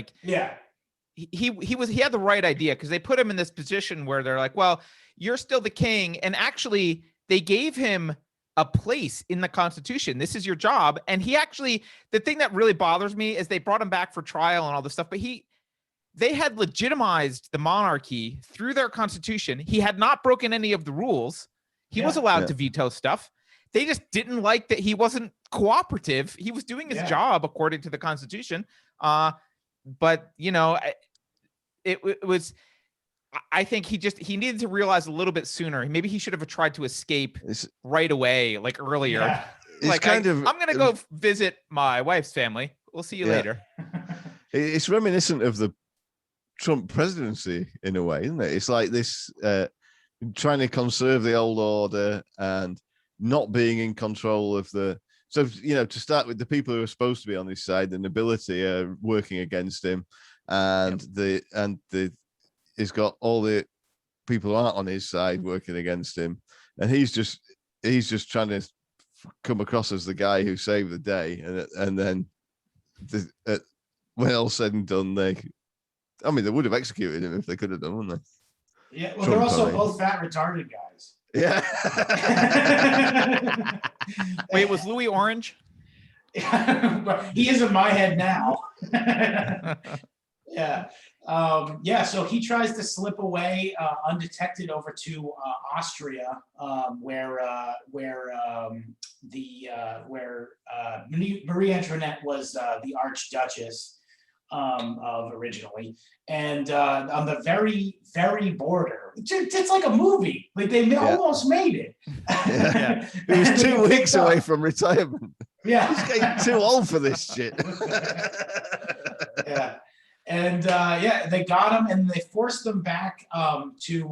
the right idea, because they put him in this position where they're like, well, you're still the king, and actually they gave him a place in the Constitution. This is your job. And the thing that really bothers me is they brought him back for trial and all this stuff, but they had legitimized the monarchy through their Constitution. He had not broken any of the rules. He was allowed to veto stuff. They just didn't like that he wasn't cooperative. He was doing his job according to the Constitution. but you know, it was. I think he needed to realize a little bit sooner. Maybe he should have tried to escape right away, like earlier. Yeah. Like I'm gonna go visit my wife's family. We'll see you later. It's reminiscent of the Trump presidency in a way, isn't it? It's like this trying to conserve the old order and not being in control of the. So, you know, to start with, the people who are supposed to be on his side, the nobility, are working against him, and he's got all the people who aren't on his side working against him, and he's just trying to come across as the guy who saved the day, and then when all said and done, they would have executed him if they could have done, wouldn't they? Yeah, well, they're also both fat retarded guys. Yeah. Wait, was Louis orange? He is in my head now. Yeah. So he tries to slip away undetected over to Austria, where Marie Antoinette was the Archduchess of originally, and on the very, very border. It's like a movie. Like they almost made it. Yeah. He was 2 weeks away from retirement. Yeah. He's getting too old for this shit. Yeah. And they got him, and they forced them back to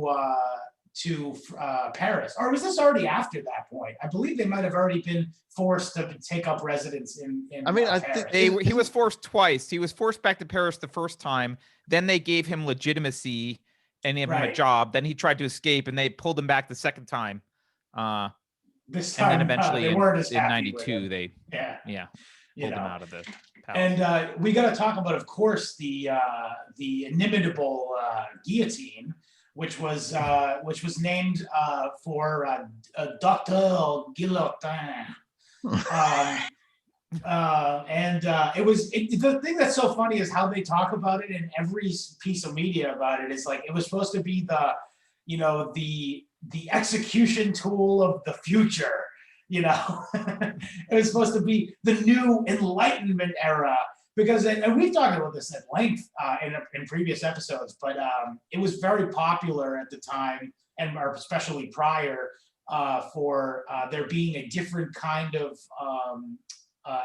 Paris. Or was this already after that point? I believe they might have already been forced to take up residence in I Paris. think he was forced twice. He was forced back to Paris the first time. Then they gave him legitimacy and gave him a job. Then he tried to escape, and they pulled him back the second time. This time, and then eventually they weren't as in happy '92, they pulled him out of the palace. And we got to talk about, of course, the inimitable guillotine, which was named for Dr. Guillotin. The thing that's so funny is how they talk about it in every piece of media about it. Is like it was supposed to be the execution tool of the future. It was supposed to be the new Enlightenment era, because, and we've talked about this at length in previous episodes, but it was very popular at the time, and especially prior, for there being a different kind of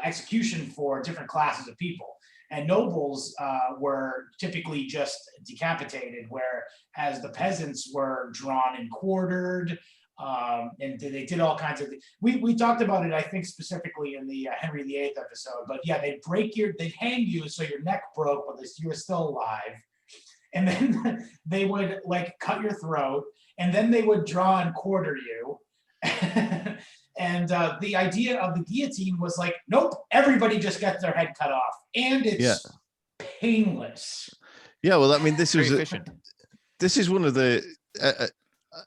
execution for different classes of people. And nobles were typically just decapitated, whereas the peasants were drawn and quartered. And they did all kinds of things. We talked about it, I think, specifically in the Henry VIII episode. But yeah, they'd hang you so your neck broke, but you were still alive. And then they would cut your throat, and then they would draw and quarter you. And the idea of the guillotine was like, nope, everybody just gets their head cut off, and it's painless. Yeah, well, I mean, this is one of the.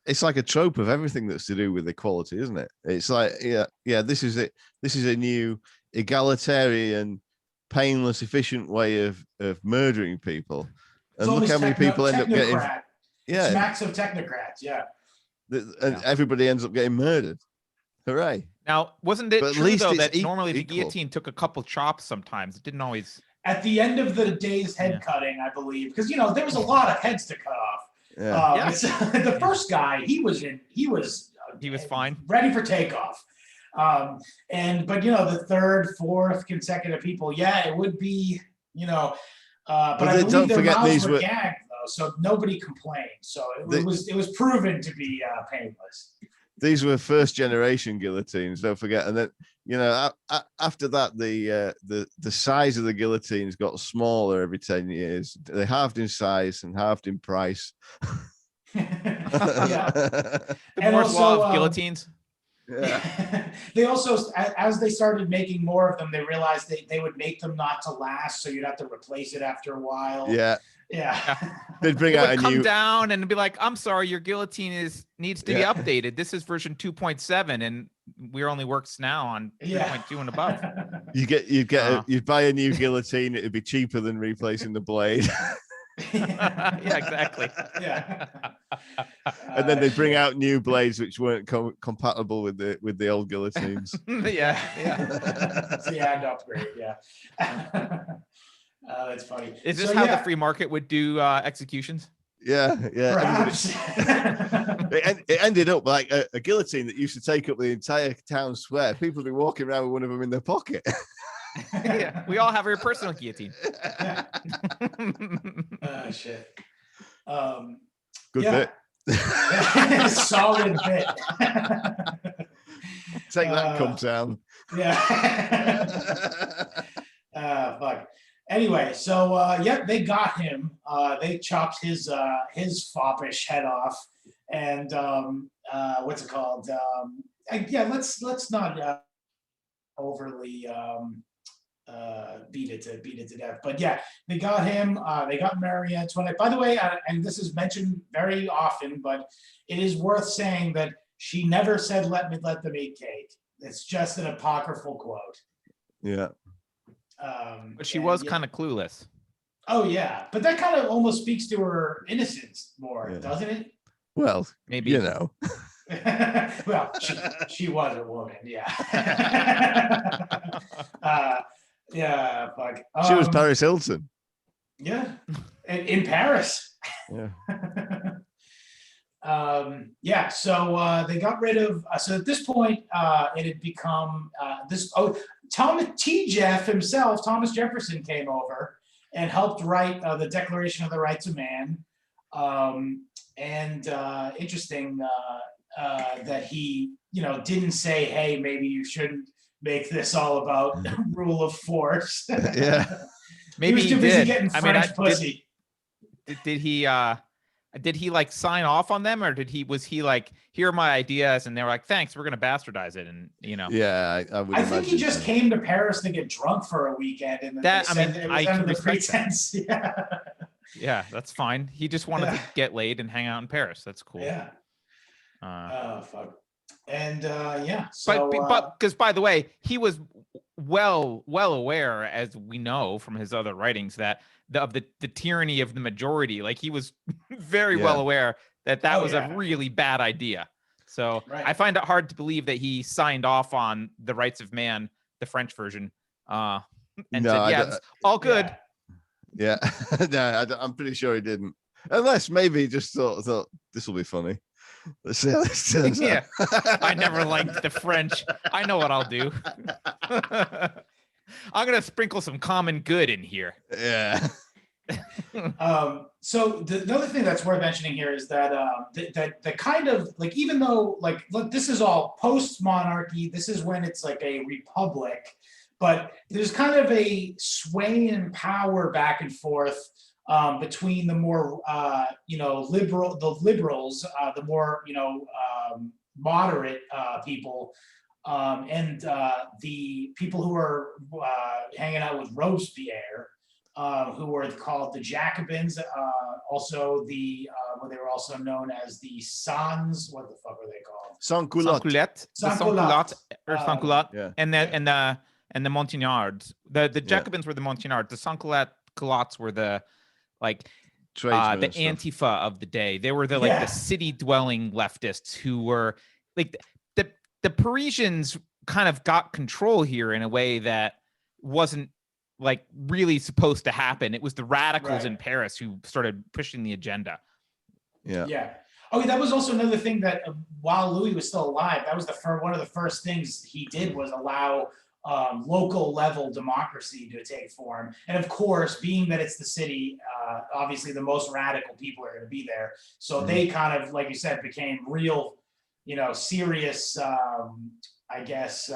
It's like a trope of everything that's to do with equality, isn't it? It's like, this is it. This is a new egalitarian, painless, efficient way of murdering people. And look how many people end up getting. Yeah, smacks of technocrats. Yeah, and everybody ends up getting murdered. Hooray! Now, wasn't it true though that normally the equal. guillotine took a couple chops? Sometimes it didn't always. At the end of the day's head cutting, I believe, because there was a lot of heads to cut off. The first guy, he was fine, ready for takeoff. But the third, fourth consecutive people, it would be, but I believe their mouths were gagged though, so nobody complained. So it was proven to be painless. These were first generation guillotines, don't forget. And then after that, the size of the guillotines got smaller every 10 years. They halved in size and halved in price. The and Moore's law of guillotines. Yeah. They also, as they started making more of them, they realized they would make them not to last, so you'd have to replace it after a while. Yeah. They'd bring out a come new down and be like, I'm sorry, your guguillotine needs to be updated. This is version 2.7 and we only works now on 3.2 and above. You'd buy a new guillotine, it'd be cheaper than replacing the blade. Yeah, exactly. Yeah. And then they'd bring out new blades which weren't compatible with the old guillotines. Yeah. So you had to upgrade, That's funny. Is this So, how yeah, the free market would do executions? Yeah, yeah. perhaps. It ended up like a guillotine that used to take up the entire town square. People would be walking around with one of them in their pocket. Yeah, we all have our personal guillotine. Yeah. Shit. Good Yeah. bit. Solid bit. Take that, come town. Yeah. Fuck. Anyway, so yeah, they got him. They chopped his foppish head off, and what's it called? Yeah, let's not overly beat it to death. But yeah, they got him. They got Marie Antoinette. By the way, and this is mentioned very often, but it is worth saying that she never said let them eat cake. It's just an apocryphal quote. Yeah. But she was kind of clueless. Oh yeah, but that kind of almost speaks to her innocence more, Yeah. doesn't it? Well, Maybe. you know. Well, she was a woman, yeah. Yeah, fuck. She was Paris Hilton. Yeah, in Paris. Yeah. Yeah, so they got rid of, so at this point, it had become Thomas Jefferson came over and helped write the Declaration of the Rights of Man. Interesting that he, didn't say, hey, maybe you shouldn't make this all about rule of force. Yeah. Maybe he was too busy did. getting French pussy. Did he like sign off on them, or was he like, here are my ideas, and they were like, thanks, we're gonna bastardize it, and Yeah, I think he just came to Paris to get drunk for a weekend, and then I can the respect pretense. Yeah. Yeah, that's fine. He just wanted to get laid and hang out in Paris. That's cool. Yeah. Fuck. And yeah. So, but because by the way, he was well aware, as we know from his other writings, that of the tyranny of the majority. Like he was very well aware that was a really bad idea. So I find it hard to believe that he signed off on the Rights of Man, the French version, and said, "Yeah, it's all good." Yeah, no, I'm pretty sure he didn't. Unless maybe he just thought this will be funny. Let's see how this turns out. I never liked the French. I know what I'll do. I'm gonna sprinkle some common good in here. Yeah. So the other thing that's worth mentioning here is that the kind of like, even though like, look, this is all post monarchy, this is when it's like a republic, but there's kind of a sway in power back and forth between the more liberals, the more moderate people, and the people who are hanging out with Robespierre, who were called the Jacobins, also the what they were also known as the Sans. What the fuck were they called? Sans-culottes, yeah. and the Montagnards. The Jacobins were the Montagnards. The sans-culottes were the like the Antifa of the day. They were the city dwelling leftists who were like the Parisians kind of got control here in a way that wasn't like really supposed to happen. It was the radicals in Paris who started pushing the agenda. Yeah. Yeah. Oh, that was also another thing that while Louis was still alive, that was one of the first things he did was allow local level democracy to take form. And of course, being that it's the city, obviously the most radical people are going to be there. So they kind of, like you said, became real, serious, I guess,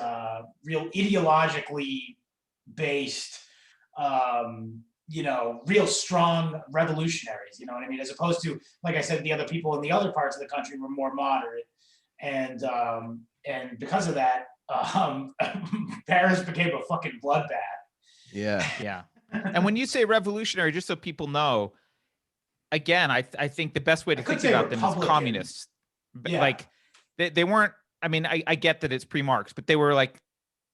real ideologically based, real strong revolutionaries, you know what I mean? As opposed to, like I said, the other people in the other parts of the country were more moderate. And because of that, Paris became a fucking bloodbath. Yeah. Yeah. And when you say revolutionary, just so people know, again, I think the best way to think about them is communists. Yeah. Like they weren't, I mean, I get that it's pre-Marx, but they were like,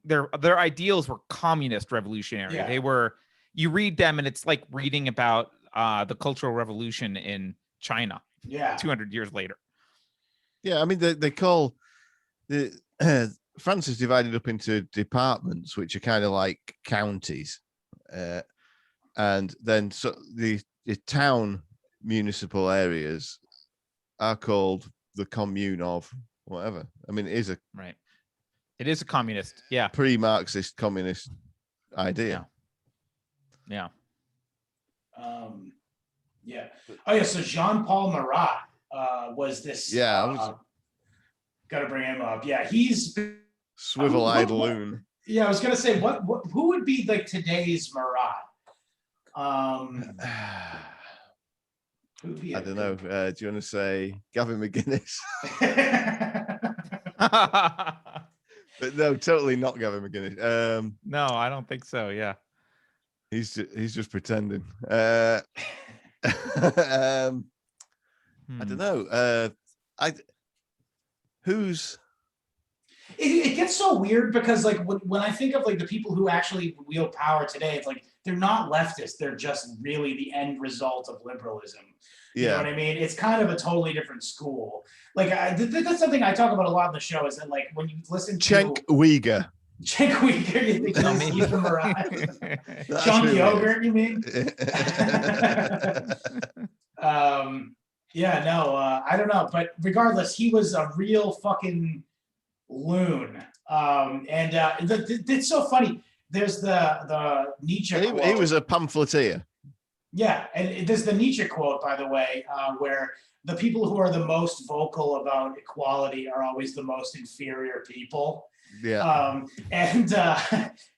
their ideals were communist revolutionary. Yeah. They were, you read them and it's like reading about the Cultural Revolution in China 200 years later. Yeah, I mean, they call the France is divided up into departments, which are kind of like counties, and then so the town municipal areas are called the commune of whatever. I mean, it is a Right. It is a communist. Yeah. pre-Marxist communist idea. Yeah. Yeah. Oh yeah. So Jean-Paul Marat was this. Yeah, Got to bring him up. Yeah, he's swivel-eyed loon. Yeah, I was gonna say who would be like today's Marat? I don't know. Do you want to say Gavin McGuinness? But no, totally not Gavin McGuinness. No, I don't think so. Yeah. He's just pretending. I don't know. Who's it gets so weird because like when I think of like the people who actually wield power today, it's like they're not leftists. They're just really the end result of liberalism. You know what I mean? It's kind of a totally different school. Like that's something I talk about a lot in the show is that like when you listen to Cenk Uygur. Cenk Uygur, you think he's the Marat? Chunk yogurt, you mean? Yeah, no, I don't know, but regardless, he was a real fucking loon. It's so funny. There's the Nietzsche quote. He was a pamphleteer. Yeah, and there's the Nietzsche quote, by the way, where the people who are the most vocal about equality are always the most inferior people. Yeah.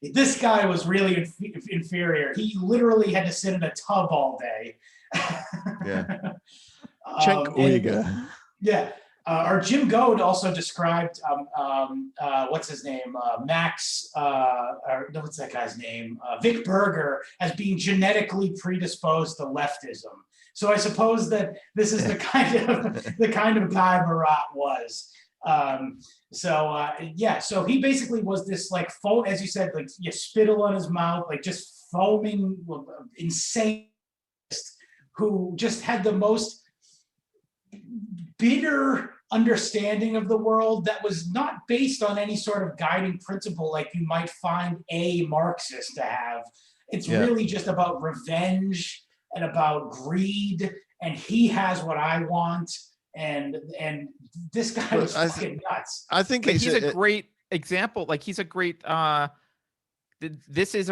This guy was really inferior. He literally had to sit in a tub all day. Yeah. Cenk Uygur. Yeah. Or Jim Goad also described what's his name? Max, or no, what's that guy's name? Vic Berger as being genetically predisposed to leftism. So I suppose that this is the kind of guy Marat was. So he basically was this like as you said, like you spittle on his mouth, like just foaming, insane, who just had the most bitter understanding of the world that was not based on any sort of guiding principle like you might find a Marxist to have. It's really just about revenge and about greed, and he has what I want, and this guy was fucking nuts. I think he's a great example. Like he's a great this is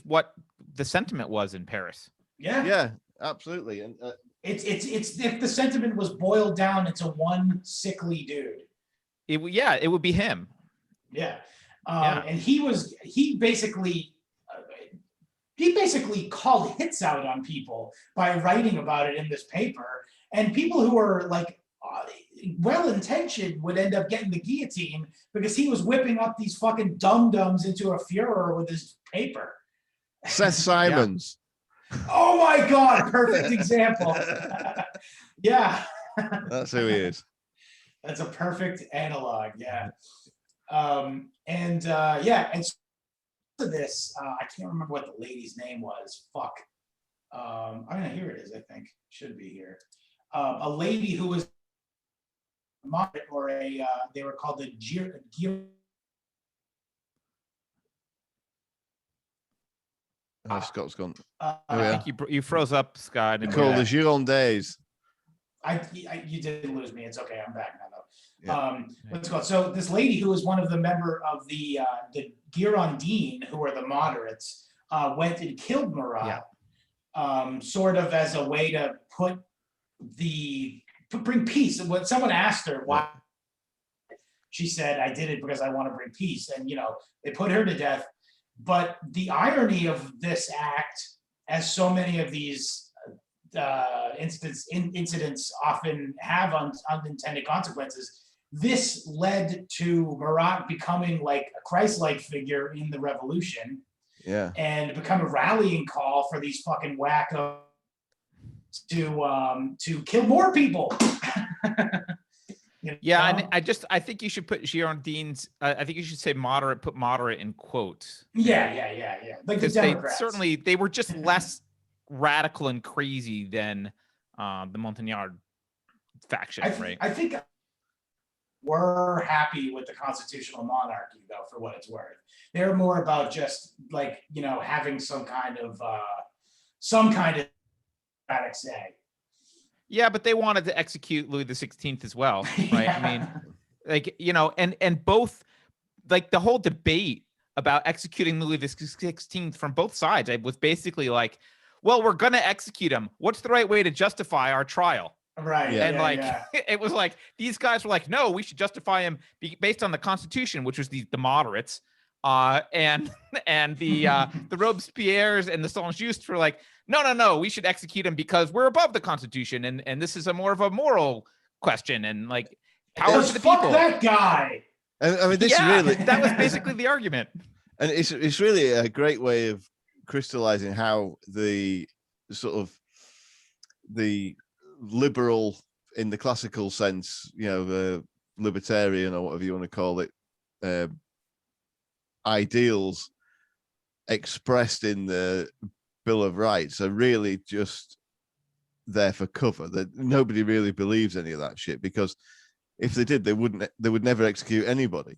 what the sentiment was in Paris. Yeah, absolutely. And it's if the sentiment was boiled down into one sickly dude. It would be him. Yeah. And he basically called hits out on people by writing about it in this paper, and people who were like well-intentioned would end up getting the guillotine because he was whipping up these fucking dum-dums into a furor with his paper. Seth Simons. Oh my God, perfect example. Yeah. That's who he is. That's a perfect analog, yeah. And so this, I can't remember what the lady's name was. Fuck. Here it is, I think. Should be here. A lady who was moderate, or they were called the Scott's gone. I think you froze up, Scott. Called the Girondins. You did lose me. It's okay. I'm back now, though. Yeah. Let's go. So this lady who was one of the member of the Girondins, who are the moderates, went and killed Marat, sort of as a way to bring peace. And when someone asked her why, she said, "I did it because I want to bring peace." And they put her to death. But the irony of this act, as so many of these incidents often have unintended consequences, this led to Marat becoming like a Christ-like figure in the revolution, and become a rallying call for these fucking wackos to kill more people. And I think you should put Girondins. I think you should say moderate. Put moderate in quotes. Yeah. Like the Democrats. They were just less radical and crazy than the Montagnard faction, right? I think were happy with the constitutional monarchy, though, for what it's worth. They're more about just like, having some kind of democratic say. Yeah, but they wanted to execute Louis the 16th as well, right? Yeah. I mean, like, and both, like, the whole debate about executing Louis the 16th from both sides, it was basically like, well, we're gonna execute him. What's the right way to justify our trial? Right. Yeah. And it was like these guys were like, no, we should justify him based on the Constitution, which was the moderates, and the Robespierres and the Saint-Just were like, no, we should execute him because we're above the Constitution, and this is more of a moral question, and like power to the fuck people. that guy. I mean, this is Yeah, really that was basically the argument. and it's really a great way of crystallizing how the sort of the liberal in the classical sense, the libertarian or whatever you want to call it, ideals expressed in the Bill of Rights are really just there for cover. That nobody really believes any of that shit, because if they did, they would never execute anybody.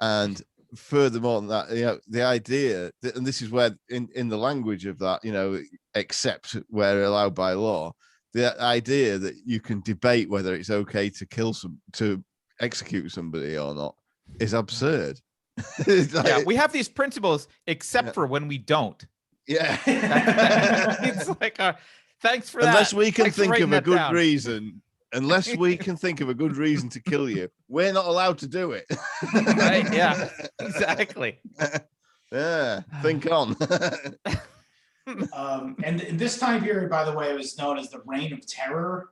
And furthermore than that, the idea that, and this is where in the language of that, except where allowed by law, the idea that you can debate whether it's okay to execute somebody or not is absurd. Yeah, we have these principles except for when we don't. Yeah. It's like, thanks for that. Unless we can Thanks for think writing of a that good down. reason, to kill you, we're not allowed to do it. Right? Yeah, exactly. Yeah, think on. And this time period, by the way, was known as the Reign of Terror.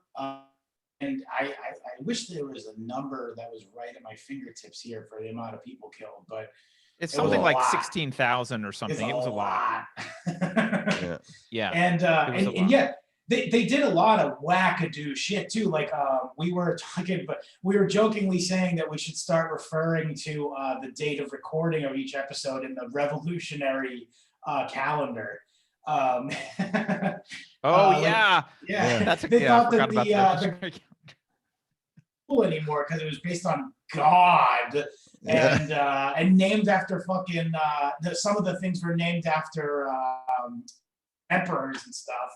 And I wish there was a number that was right at my fingertips here for the amount of people killed, but It's It was something a like lot. 16,000 or something. It was a lot. Yeah. Yeah. And was a lot. yet they did a lot of wackadoo shit too. Like we were talking, but we were jokingly saying that we should start referring to the date of recording of each episode in the revolutionary calendar. Oh like- yeah. Yeah, That's they I thought forgot that about the that. anymore because it was based on God. Yeah. And named after fucking some of the things were named after emperors and stuff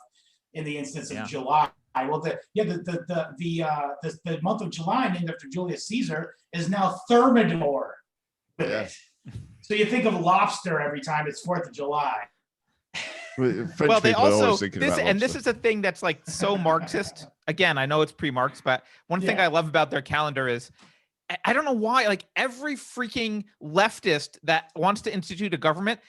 in the instance of July. Well, the month of July named after Julius Caesar is now Thermidor. Yeah. So you think of lobster every time it's 4th of July. French Well, they people are also always thinking about this lobster. is a thing that's like so Marxist. Again, I know it's pre-Marx, but one thing Yeah. I love about their calendar is I don't know why, like every freaking leftist that wants to institute a government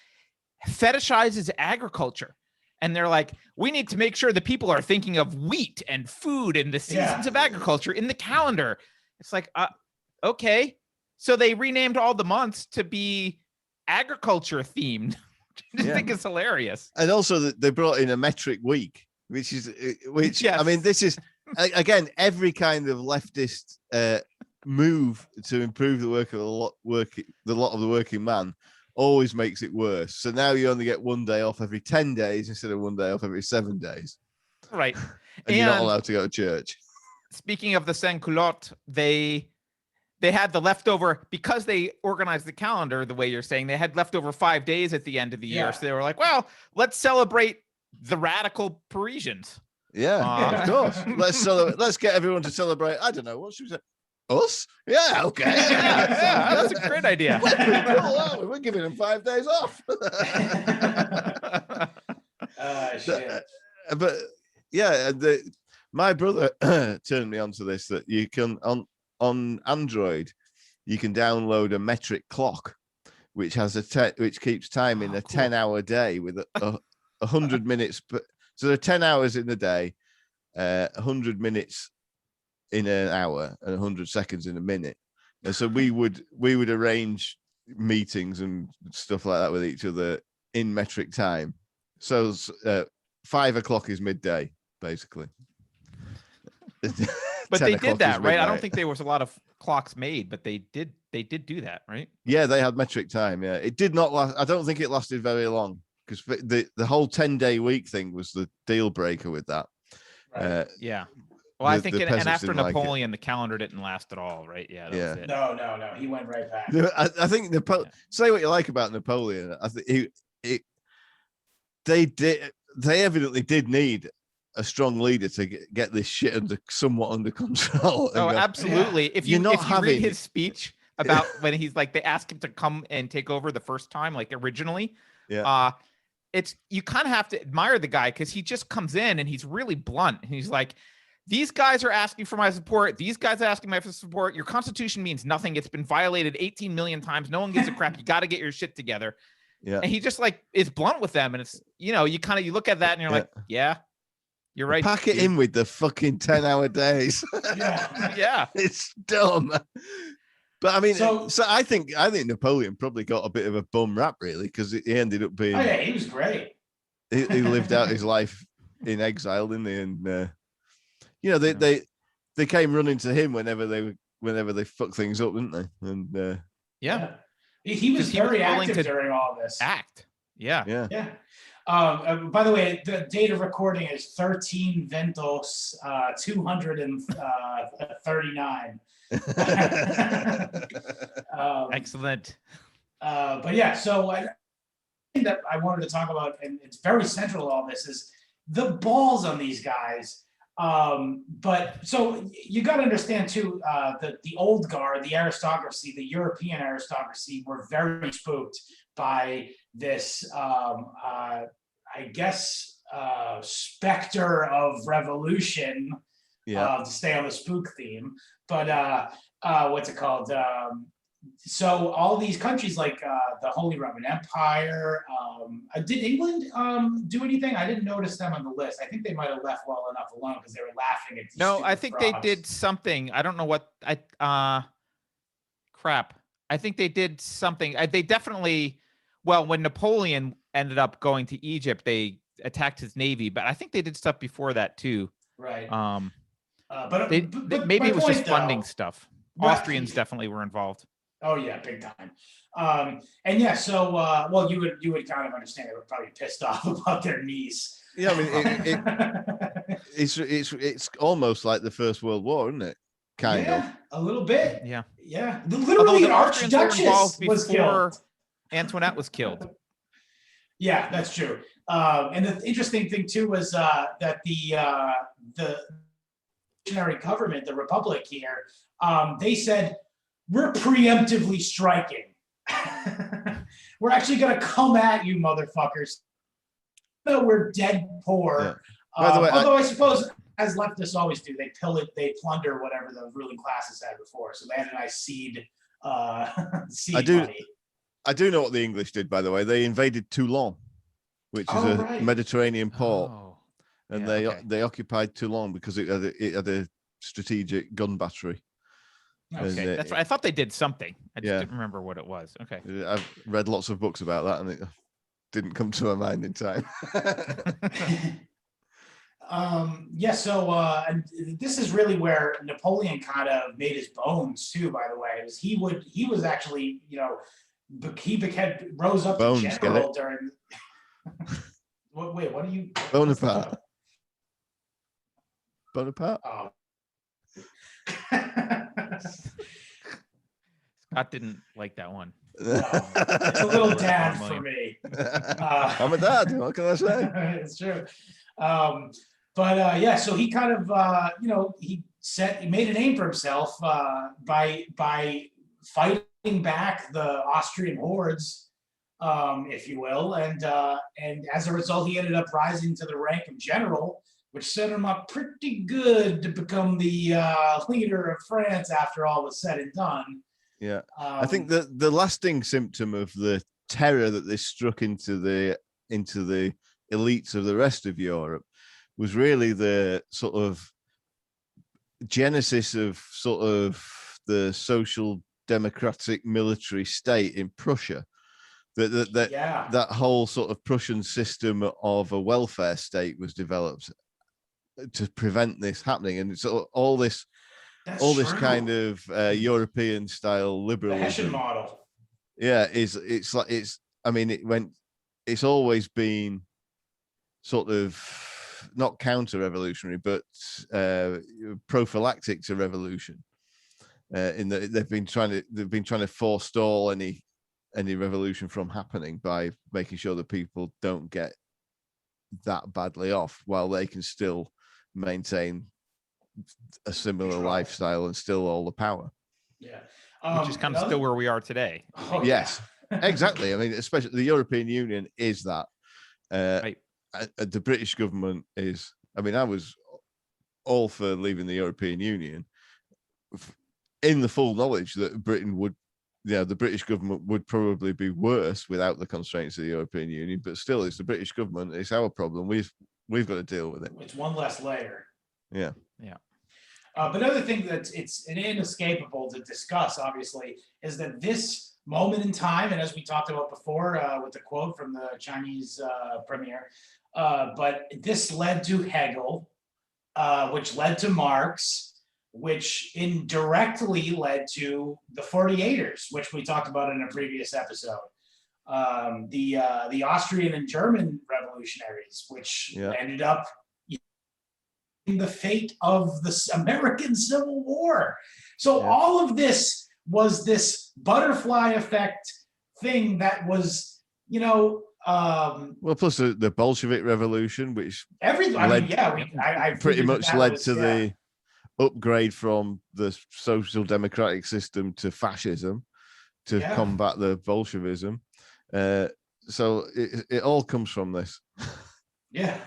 fetishizes agriculture. And they're like, we need to make sure the people are thinking of wheat and food and the seasons of agriculture in the calendar. It's like, okay. So they renamed all the months to be agriculture themed. I just think it's hilarious. And also they brought in a metric week, which Yes. I mean, this is again every kind of leftist move to improve the work of the lot of the working man always makes it worse. So now you only get one day off every 10 days instead of one day off every 7 days. Right. And you're not allowed to go to church. Speaking of the sans-culotte, they had the leftover, because they organized the calendar the way you're saying, they had leftover 5 days at the end of the year. Yeah. So they were like, well, let's celebrate the radical Parisians. Yeah, of course. Let's get everyone to celebrate. I don't know, what should we say? Us? Yeah, okay. Yeah, that's a great idea. We're pretty cool, aren't we? We're giving them 5 days off. Shit. But yeah, my brother turned me onto this, that you can on Android, you can download a metric clock, which has which keeps time in a 10-hour day with 100 minutes. So there are 10 hours in the day, 100 minutes in an hour, and 100 seconds in a minute. And so we would arrange meetings and stuff like that with each other in metric time. So 5 o'clock is midday, basically. But they 10 did o'clock that, is right? I don't midnight. think there was a lot of clocks made, but they did do that, right? Yeah, they had metric time. Yeah, it did not last. I don't think it lasted very long, because the whole 10-day week thing was the deal breaker with that. Right. Yeah. Well, I think, and peasants after didn't like it. Napoleon, the calendar didn't last at all, right? Yeah, that was it. No. He went right back. I think say what you like about Napoleon. I think they evidently did need a strong leader to get this shit somewhat under control. Oh, absolutely. If you read his speech about when he's like, they asked him to come and take over the first time, like originally, it's, you kind of have to admire the guy because he just comes in and he's really blunt. And he's like, these guys are asking for my support. These guys are asking my support. Your constitution means nothing. It's been violated 18 million times. No one gives a crap. You got to get your shit together. Yeah. And he just like is blunt with them. And it's, you look at that and you're like, yeah, you're right. Pack it in with the fucking 10-hour days. Yeah. It's dumb. But I mean, so I think Napoleon probably got a bit of a bum rap, really, because he ended up being. Oh yeah, he was great. He lived out his life in exile, didn't he? And they came running to him whenever they fuck things up, didn't they? And he was very active during all this. Yeah. By the way, the date of recording is 13 Ventos 239. Excellent. But yeah, so I think that I wanted to talk about, and it's very central to all this, is the balls on these guys. But so you got to understand too, the old guard, the aristocracy, the European aristocracy were very spooked by this, I guess, specter of revolution, to stay on the spook theme. But what's it called? So all these countries like the Holy Roman Empire, did England do anything? I didn't notice them on the list. I think they might have left well enough alone because they were laughing at these I think frogs. they did something. I don't know what crap. I think they did something. They definitely, well, when Napoleon ended up going to Egypt, they attacked his navy, but I think they did stuff before that too. Right. But maybe it was just funding stuff. Austrians definitely were involved. Oh yeah, big time. And yeah, so well, you would kind of understand they were probably pissed off about their niece. Yeah, I mean, it's almost like the First World War, isn't it? Kind of. A little bit. Yeah. Literally, an archduchess was killed. Antoinette was killed. Yeah, that's true. And the interesting thing too was that the government, the Republic here, they said, we're preemptively striking. We're actually going to come at you, motherfuckers. No, we're dead poor. Yeah. By the way, although I suppose, as leftists always do, they plunder whatever the ruling classes had before. So they had a nice seed money. I do know what the English did, by the way. They invaded Toulon, which is a Mediterranean port. And they occupied Toulon because it had a strategic gun battery. Okay, that's right. I thought they did something. I just didn't remember what it was. Okay. I've read lots of books about that and it didn't come to my mind in time. So and this is really where Napoleon kind of made his bones too, by the way, is he was actually, rose up to general during wait, what are you? Bonaparte. Oh. Scott didn't like that one. No, it's a little dad for me. I'm a dad. What can I say? It's true. So he kind of, he made a name for himself by fighting back the Austrian hordes, if you will, and as a result, he ended up rising to the rank of general, which set him up pretty good to become the leader of France after all was said and done. Yeah, I think that the lasting symptom of the terror that this struck into the elites of the rest of Europe was really the sort of genesis of sort of the social democratic military state in Prussia. That whole sort of Prussian system of a welfare state was developed to prevent this happening, and so all this kind of European style liberalism, the Hessian model. Yeah, it's always been sort of not counter-revolutionary, but prophylactic to revolution. In that they've been trying to forestall any revolution from happening by making sure that people don't get that badly off, while they can still maintain a similar lifestyle and still all the power. Yeah. Which is kind of still where we are today. Oh, yes, exactly. I mean, especially the European Union is that. Right. The British government is. I mean, I was all for leaving the European Union, in the full knowledge that Britain would, the British government would probably be worse without the constraints of the European Union. But still, it's the British government. It's our problem. We've got to deal with it. It's one less layer. Yeah. Yeah. But another thing that it's inescapable to discuss, obviously, is that this moment in time, and as we talked about before with the quote from the Chinese premier, but this led to Hegel, which led to Marx, which indirectly led to the 48ers, which we talked about in a previous episode. The Austrian and German revolutionaries, which ended up the fate of the American Civil War. So all of this was this butterfly effect thing that was, well, plus the Bolshevik Revolution, which I pretty much led to the upgrade from the social democratic system to fascism to combat the Bolshevism. So it all comes from this. Yeah.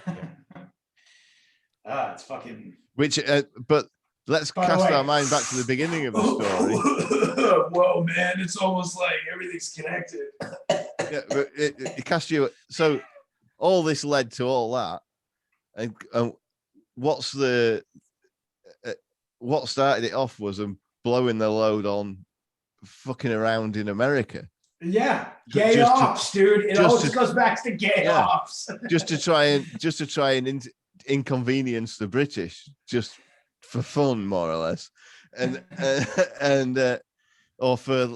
It's fucking. Which, but let's cast our mind back to the beginning of the story. Whoa, man! It's almost like everything's connected. But it cast you. So all this led to all that, and what started it off was them blowing their load on fucking around in America. Yeah, gay ops, dude. It all just goes back to gay ops. just to try and inconvenience the British, just for fun, more or less, and or for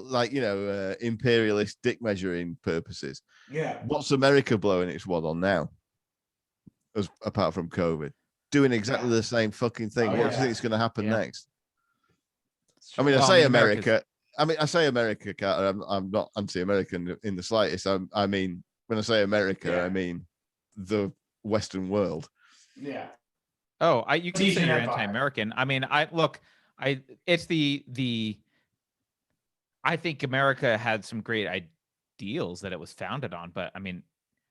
imperialist dick measuring purposes. Yeah. What's America blowing its wad on now? Apart from COVID, doing exactly the same fucking thing. What do you think is going to happen next? I mean, I say America, Carter. I'm not anti-American in the slightest. I mean, when I say America, I mean the Western world. Yeah. Oh, you can say you're anti-American. I mean, I think America had some great ideals that it was founded on, but I mean,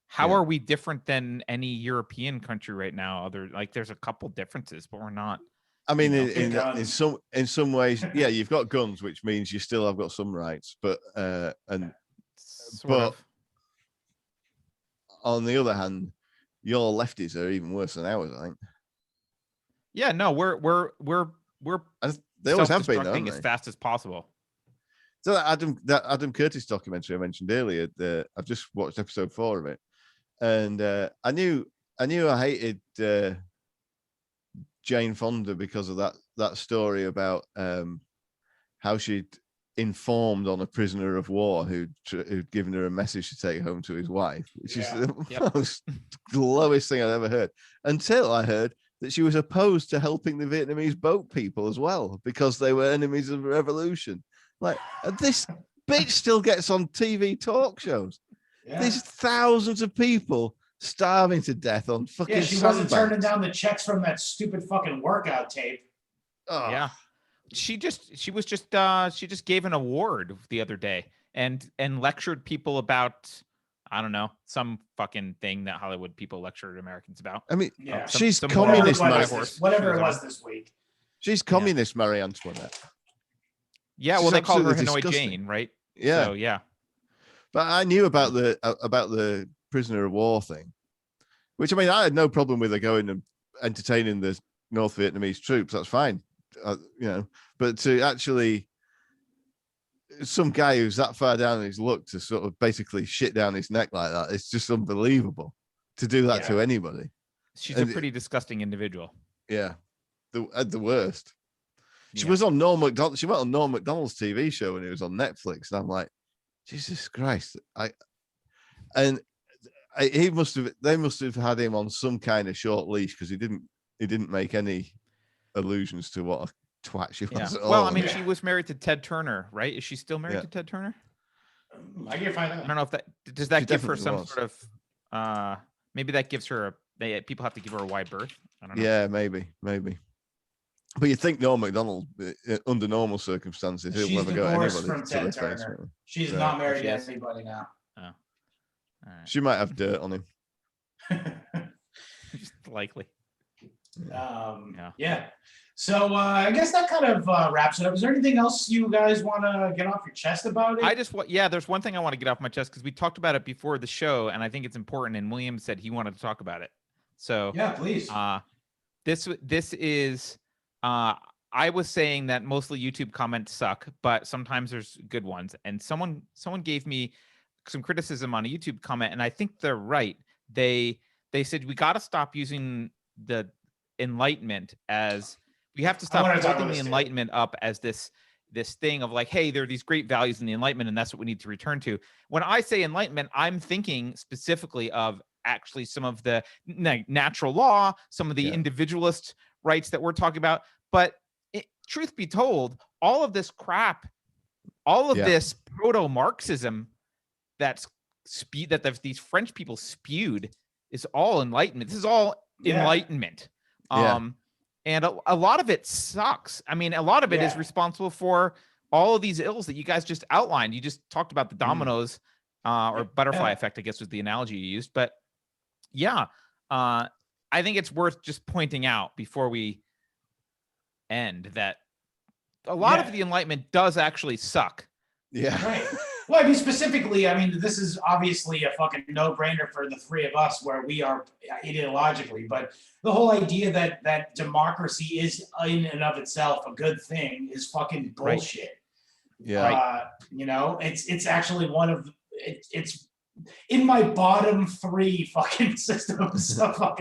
how are we different than any European country right now? There's a couple differences, but we're not. I mean, in some ways, you've got guns, which means you still have got some rights, but on the other hand, your lefties are even worse than ours, I think. Yeah, no, we're they always have been, though, as fast as possible. So that Adam Curtis documentary I mentioned earlier, I've just watched episode 4 of it, and I knew I hated Jane Fonda because of that story about how she'd informed on a prisoner of war who'd given her a message to take home to his wife, which is the most lowest thing I'd ever heard, until I heard that she was opposed to helping the Vietnamese boat people as well because they were enemies of the revolution. Like, this bitch still gets on TV talk shows. There's thousands of people starving to death on fucking she wasn't turning down the checks from that stupid fucking workout tape. Oh. Yeah. She just gave an award the other day and lectured people about, I don't know, some fucking thing that Hollywood people lectured Americans about. I mean, she's communist, whatever it was this week. She's communist, Marie Antoinette. Yeah, well, they call her Hanoi Jane, right? Yeah, so, yeah. But I knew about the prisoner of war thing, which, I mean, I had no problem with her going and entertaining the North Vietnamese troops. That's fine, But to actually, some guy who's that far down in his luck to sort of basically shit down his neck like that, it's just unbelievable to do that to anybody. She's a pretty disgusting individual. Yeah, the worst. She was on Norm Macdonald. She went on Norm Macdonald's TV show when it was on Netflix, and I'm like, Jesus Christ! They must have had him on some kind of short leash because he didn't make any allusions to what a twat she was at all. Well, I mean, she was married to Ted Turner, right? Is she still married to Ted Turner? I can find out. I don't know if does that give her some was. sort of maybe that gives her people have to give her a wide berth. I don't know. Yeah, maybe. But you think Norm Macdonald, under normal circumstances, he'll She's never go divorced anybody from to Ted the face. Turner. She's Right. not married She to is? anybody now. Oh. All right. She might have dirt on him. Just likely. Yeah. So I guess that kind of wraps it up. Is there anything else you guys want to get off your chest about it? There's one thing I want to get off my chest because we talked about it before the show, and I think it's important. And William said he wanted to talk about it. So yeah, please. This is I was saying that mostly YouTube comments suck, but sometimes there's good ones. And someone gave me some criticism on a YouTube comment, and I think they're right. They said we got to stop using the Enlightenment as we have to stop holding the Enlightenment up as this thing of like, hey, there are these great values in the Enlightenment, and that's what we need to return to. When I say Enlightenment, I'm thinking specifically of actually some of the natural law, some of the individualist rights that we're talking about. But truth be told, all of this crap, all of this proto-Marxism that these French people spewed is all Enlightenment. This is all Enlightenment. And a lot of it sucks. I mean, a lot of it is responsible for all of these ills that you guys just outlined. You just talked about the dominoes or butterfly effect, I guess was the analogy you used. But I think it's worth just pointing out before we end that a lot of the Enlightenment does actually suck. Yeah. Right. Well, I mean, specifically, this is obviously a fucking no-brainer for the three of us where we are ideologically, but the whole idea that democracy is in and of itself a good thing is fucking bullshit. Yeah. It's actually it's in my bottom three fucking systems of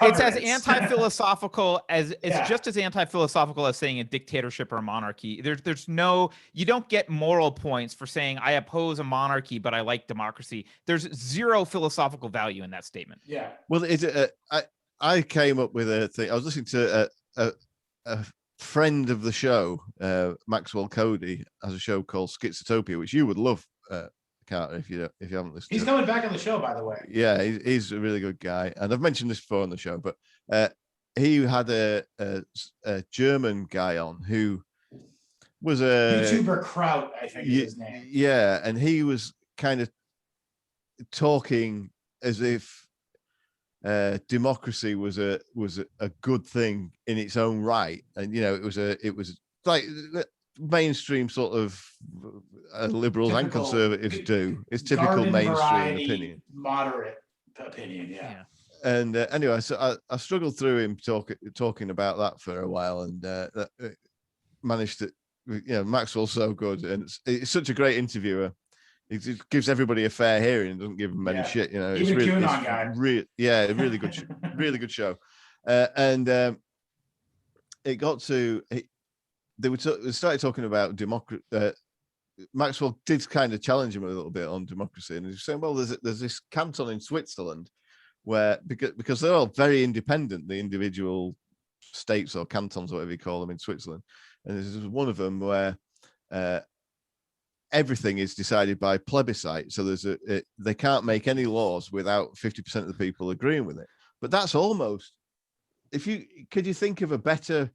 it's as anti-philosophical as it's just as anti-philosophical as saying a dictatorship or a monarchy. There's no, you don't get moral points for saying I oppose a monarchy but I like democracy. There's zero philosophical value in that statement. Yeah. Well, I came up with a thing. I was listening to a friend of the show, Maxwell Cody, has a show called Schizotopia, which you would love. Carter, if you haven't listened. He's coming back on the show, by the way. Yeah, he's a really good guy, and I've mentioned this before on the show. But he had a German guy on who was a YouTuber Kraut, I think is his name. Yeah, and he was kind of talking as if democracy was a good thing in its own right, and it was like mainstream sort of liberals and conservatives do. It's typical mainstream opinion, moderate opinion. Yeah. And anyway, so I struggled through him talking about that for a while, and managed to. Maxwell's so good, and it's such a great interviewer. He gives everybody a fair hearing and doesn't give them any shit. It's really, really good, really good show. And it got to. They started talking about democracy. Maxwell did kind of challenge him a little bit on democracy, and he was saying, "Well, there's this canton in Switzerland where because they're all very independent, the individual states or cantons, or whatever you call them in Switzerland, and there's one of them where everything is decided by plebiscite. So they can't make any laws without 50% of the people agreeing with it. But that's almost could you think of a better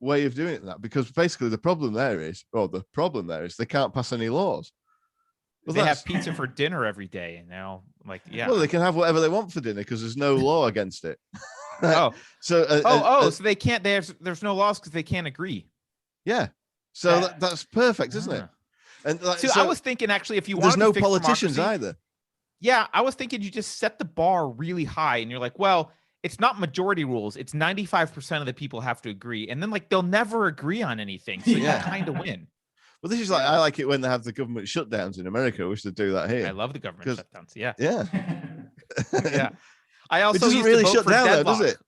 way of doing it than that? Because basically the problem there is they can't pass any laws. Well, they have pizza for dinner every day, and now well, they can have whatever they want for dinner because there's no law against it. So they can't. There's no laws because they can't agree. Yeah, so that's perfect, isn't it? And I was thinking actually, if you want, there's no politicians either. Yeah, I was thinking you just set the bar really high, and you're like, well, it's not majority rules. It's 95% of the people have to agree. And then they'll never agree on anything. So you kind of win. Well, this is I like it when they have the government shutdowns in America. I wish they'd do that here. I love the government shutdowns. Yeah. Yeah. Yeah. I also it doesn't used really to vote shut for down deadlock. though, does it?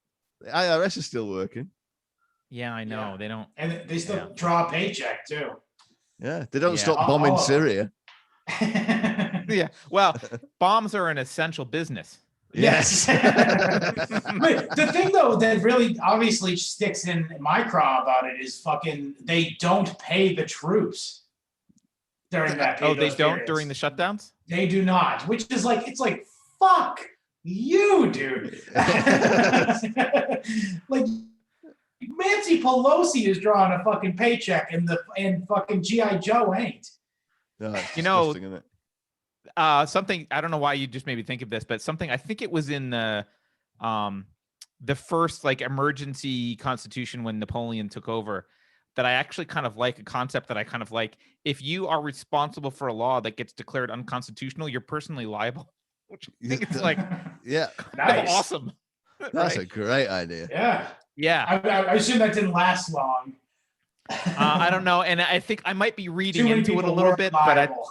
The IRS is still working. Yeah, I know. They don't. And they still draw a paycheck too. Yeah. They don't stop bombing Syria. Yeah. Well, bombs are an essential business. Yes. But the thing though that really obviously sticks in my craw about it is fucking they don't pay the troops during that period. Oh, they don't during the shutdowns? They do not, which is like, it's like, fuck you, dude. Like Nancy Pelosi is drawing a fucking paycheck and fucking G.I. Joe ain't. No, it's You know, disgusting, isn't it? Something, I don't know why you just made me think of this, but something, I think it was in the first like emergency constitution when Napoleon took over, that I actually kind of like, a concept that I kind of like. If you are responsible for a law that gets declared unconstitutional, you're personally liable, which I think it's like Yeah, Nice. awesome. that's Right? a great idea. Yeah. Yeah. I assume that didn't last long. I don't know. And I think I might be reading Too many into it a people little weren't bit, but liable.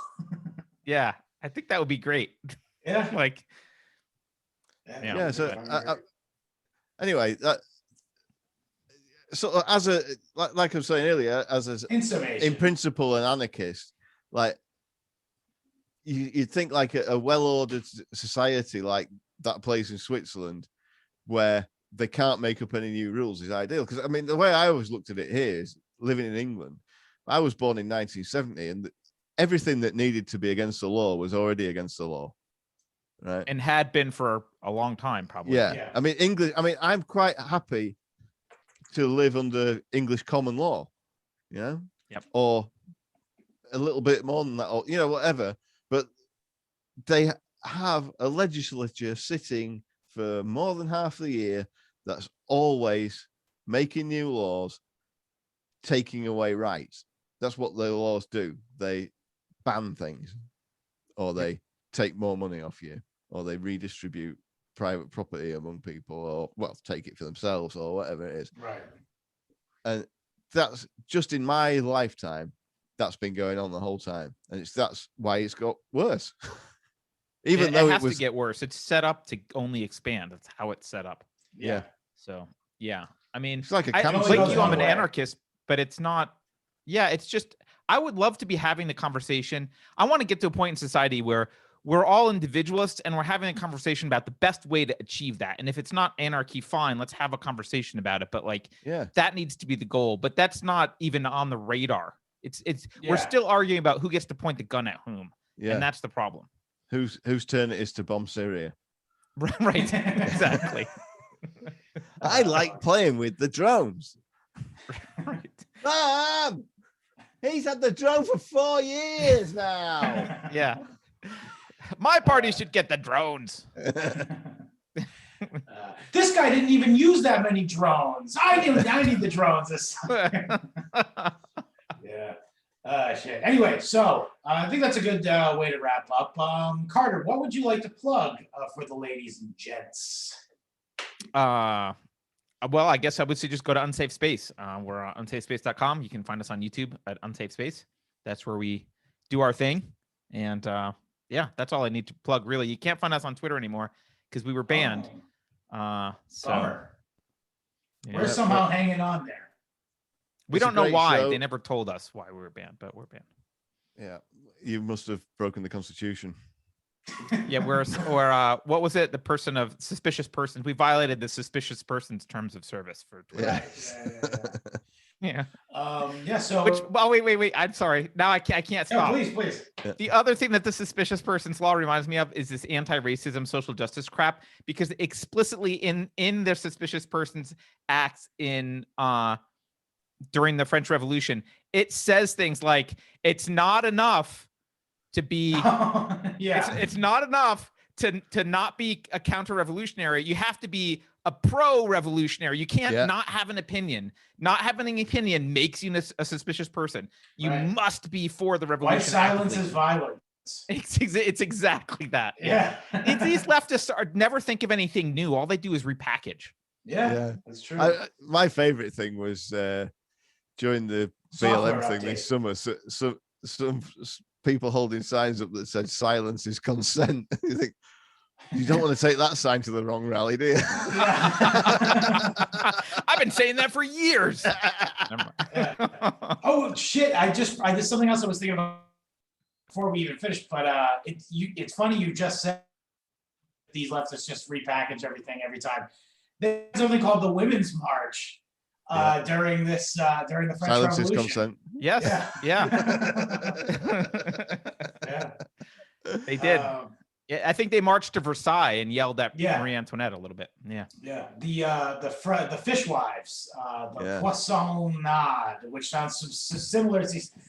I think that would be great. Yeah. Like, Yeah. So anyway, so as a like I was saying earlier, as in principle an anarchist, like you'd think like a well-ordered society like that place in Switzerland where they can't make up any new rules is ideal. Because I mean, the way I always looked at it here is living in England. I was born in 1970, and everything that needed to be against the law was already against the law, right? And had been for a long time, probably. Yeah. I mean, English. I mean, I'm quite happy to live under English common law, you know, or a little bit more than that, or whatever. But they have a legislature sitting for more than half the year that's always making new laws, taking away rights. That's what the laws do. They ban things, or they take more money off you, or they redistribute private property among people, or take it for themselves, or whatever it is. Right. And that's just in my lifetime, that's been going on the whole time. And that's why it's got worse. Even though it has was to get worse. It's set up to only expand. That's how it's set up. Yeah. So yeah. I mean, it's like a like cancer. you, I'm an anarchist, but it's not. Yeah, it's just, I would love to be having the conversation. I want to get to a point in society where we're all individualists and we're having a conversation about the best way to achieve that. And if it's not anarchy, fine, let's have a conversation about it. But like, that needs to be the goal. But that's not even on the radar. We're still arguing about who gets to point the gun at whom. Yeah. And that's the problem. Whose turn it is to bomb Syria. Right. Exactly. I like playing with the drones. Right. Mom, he's had the drone for 4 years now. Yeah. My party should get the drones. This guy didn't even use that many drones. I need the drones this time. Yeah. Shit. Anyway, so I think that's a good way to wrap up. Carter, what would you like to plug for the ladies and gents? Well, I guess I would say just go to Unsafe Space. We're on unsafespace.com. You can find us on YouTube at Unsafe Space. That's where we do our thing. And yeah, that's all I need to plug, really. You can't find us on Twitter anymore because we were banned. Bummer. We're somehow hanging on there. We don't know why. Show. They never told us why we were banned, but we're banned. Yeah, you must have broken the Constitution. Yeah, what was it? The person of suspicious persons. We violated the suspicious persons terms of service for Twitter. Yeah. Yeah. So. Wait. I'm sorry. Now I can't stop. Please. The other thing that the suspicious persons law reminds me of is this anti-racism social justice crap, because explicitly in their suspicious persons acts in during the French Revolution, it says things like it's not enough to be it's not enough to not be a counter-revolutionary. You have to be a pro-revolutionary. You can't not have an opinion. Not having an opinion makes you a suspicious person. You must be for the revolution. White silence is violence. It's exactly that. Yeah. These leftists never think of anything new. All they do is repackage. Yeah. That's true. My favorite thing was during the BLM thing this summer. So some people holding signs up that said "silence is consent." You think, you don't want to take that sign to the wrong rally, do you? I've been saying that for years. Oh shit! I just something else I was thinking about before we even finish, but it's funny you just said these leftists just repackage everything every time. There's something called the Women's March during the French Silence is Revolution. consent. Yes. Yeah. Yeah. They did. Yeah, I think they marched to Versailles and yelled at Yeah. Marie Antoinette a little bit. Yeah. Yeah. The fishwives, the Yeah. poissonnade, which sounds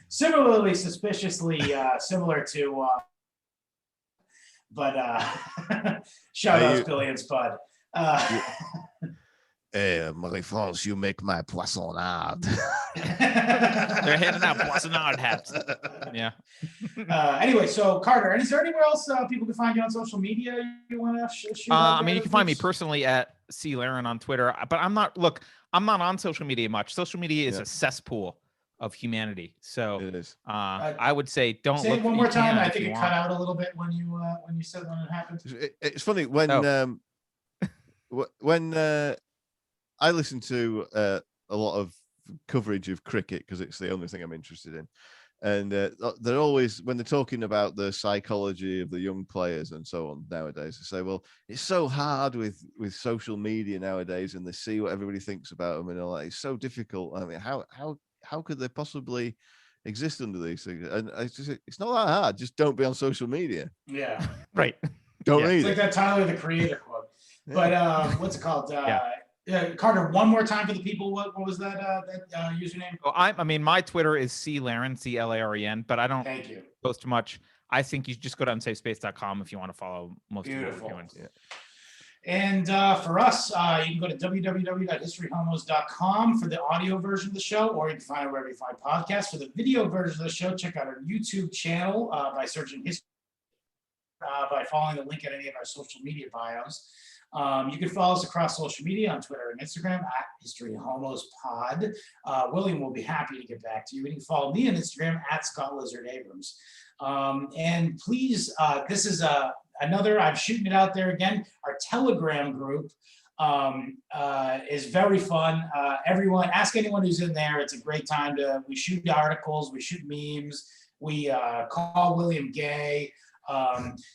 similarly suspiciously similar to. But shout out to Billy and Spud. Hey, Marie-France, you make my poissonnade. They're handing out poissonnade hats. Yeah. Anyway, so Carter, is there anywhere else people can find you on social media you want to shoot? I mean, you can find me personally at C Laren on Twitter, but I'm not on social media much. Social media is a cesspool of humanity. So It is. I would say don't say look it one more time. I think it want. cut out a little bit when you said when it happened. It's funny when I listen to a lot of coverage of cricket because it's the only thing I'm interested in, and they're always, when they're talking about the psychology of the young players and so on nowadays, they say, well, it's so hard with social media nowadays, and they see what everybody thinks about them and all that. It's so difficult. I mean, how could they possibly exist under these things? And it's not that hard. Just don't be on social media. Yeah. Right. Don't read It's like it. that Tyler the Creator quote. But what's it called? Carter, one more time for the people. What was that username? So I mean, my Twitter is C Laren, CLAREN, but I don't Thank you. post much. I think you just go to unsafespace.com if you want to follow most of what we're doing. Yeah. And for us, you can go to www.historyhomos.com for the audio version of the show, or you can find it wherever you find podcasts. For the video version of the show, check out our YouTube channel by searching history, by following the link in any of our social media bios. You can follow us across social media on Twitter and Instagram at historyhomospod. William will be happy to get back to you. You can follow me on Instagram at Scott Lizard Abrams. And please, this is another, I'm shooting it out there again. Our Telegram group is very fun. Everyone, ask anyone who's in there. It's a great time we shoot articles, we shoot memes, we call William gay.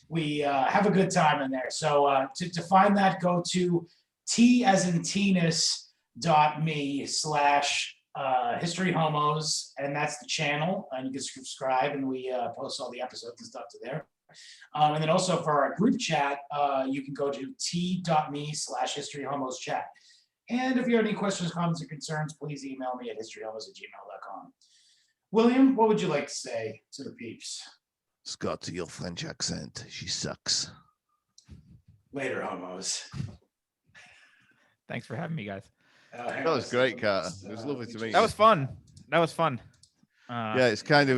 We have a good time in there. So to find that, go to t@me/historyhomos, and that's the channel, and you can subscribe, and we post all the episodes and stuff to there. And then also for our group chat, you can go to t.me/historyhomoschat. And if you have any questions, comments, or concerns, please email me at historyhomos@gmail.com. William, what would you like to say to the peeps? Scott, to your French accent, she sucks. Later, homos. Thanks for having me, guys. That was great, Carter. It was lovely to meet you. That was fun. Yeah, it's kind of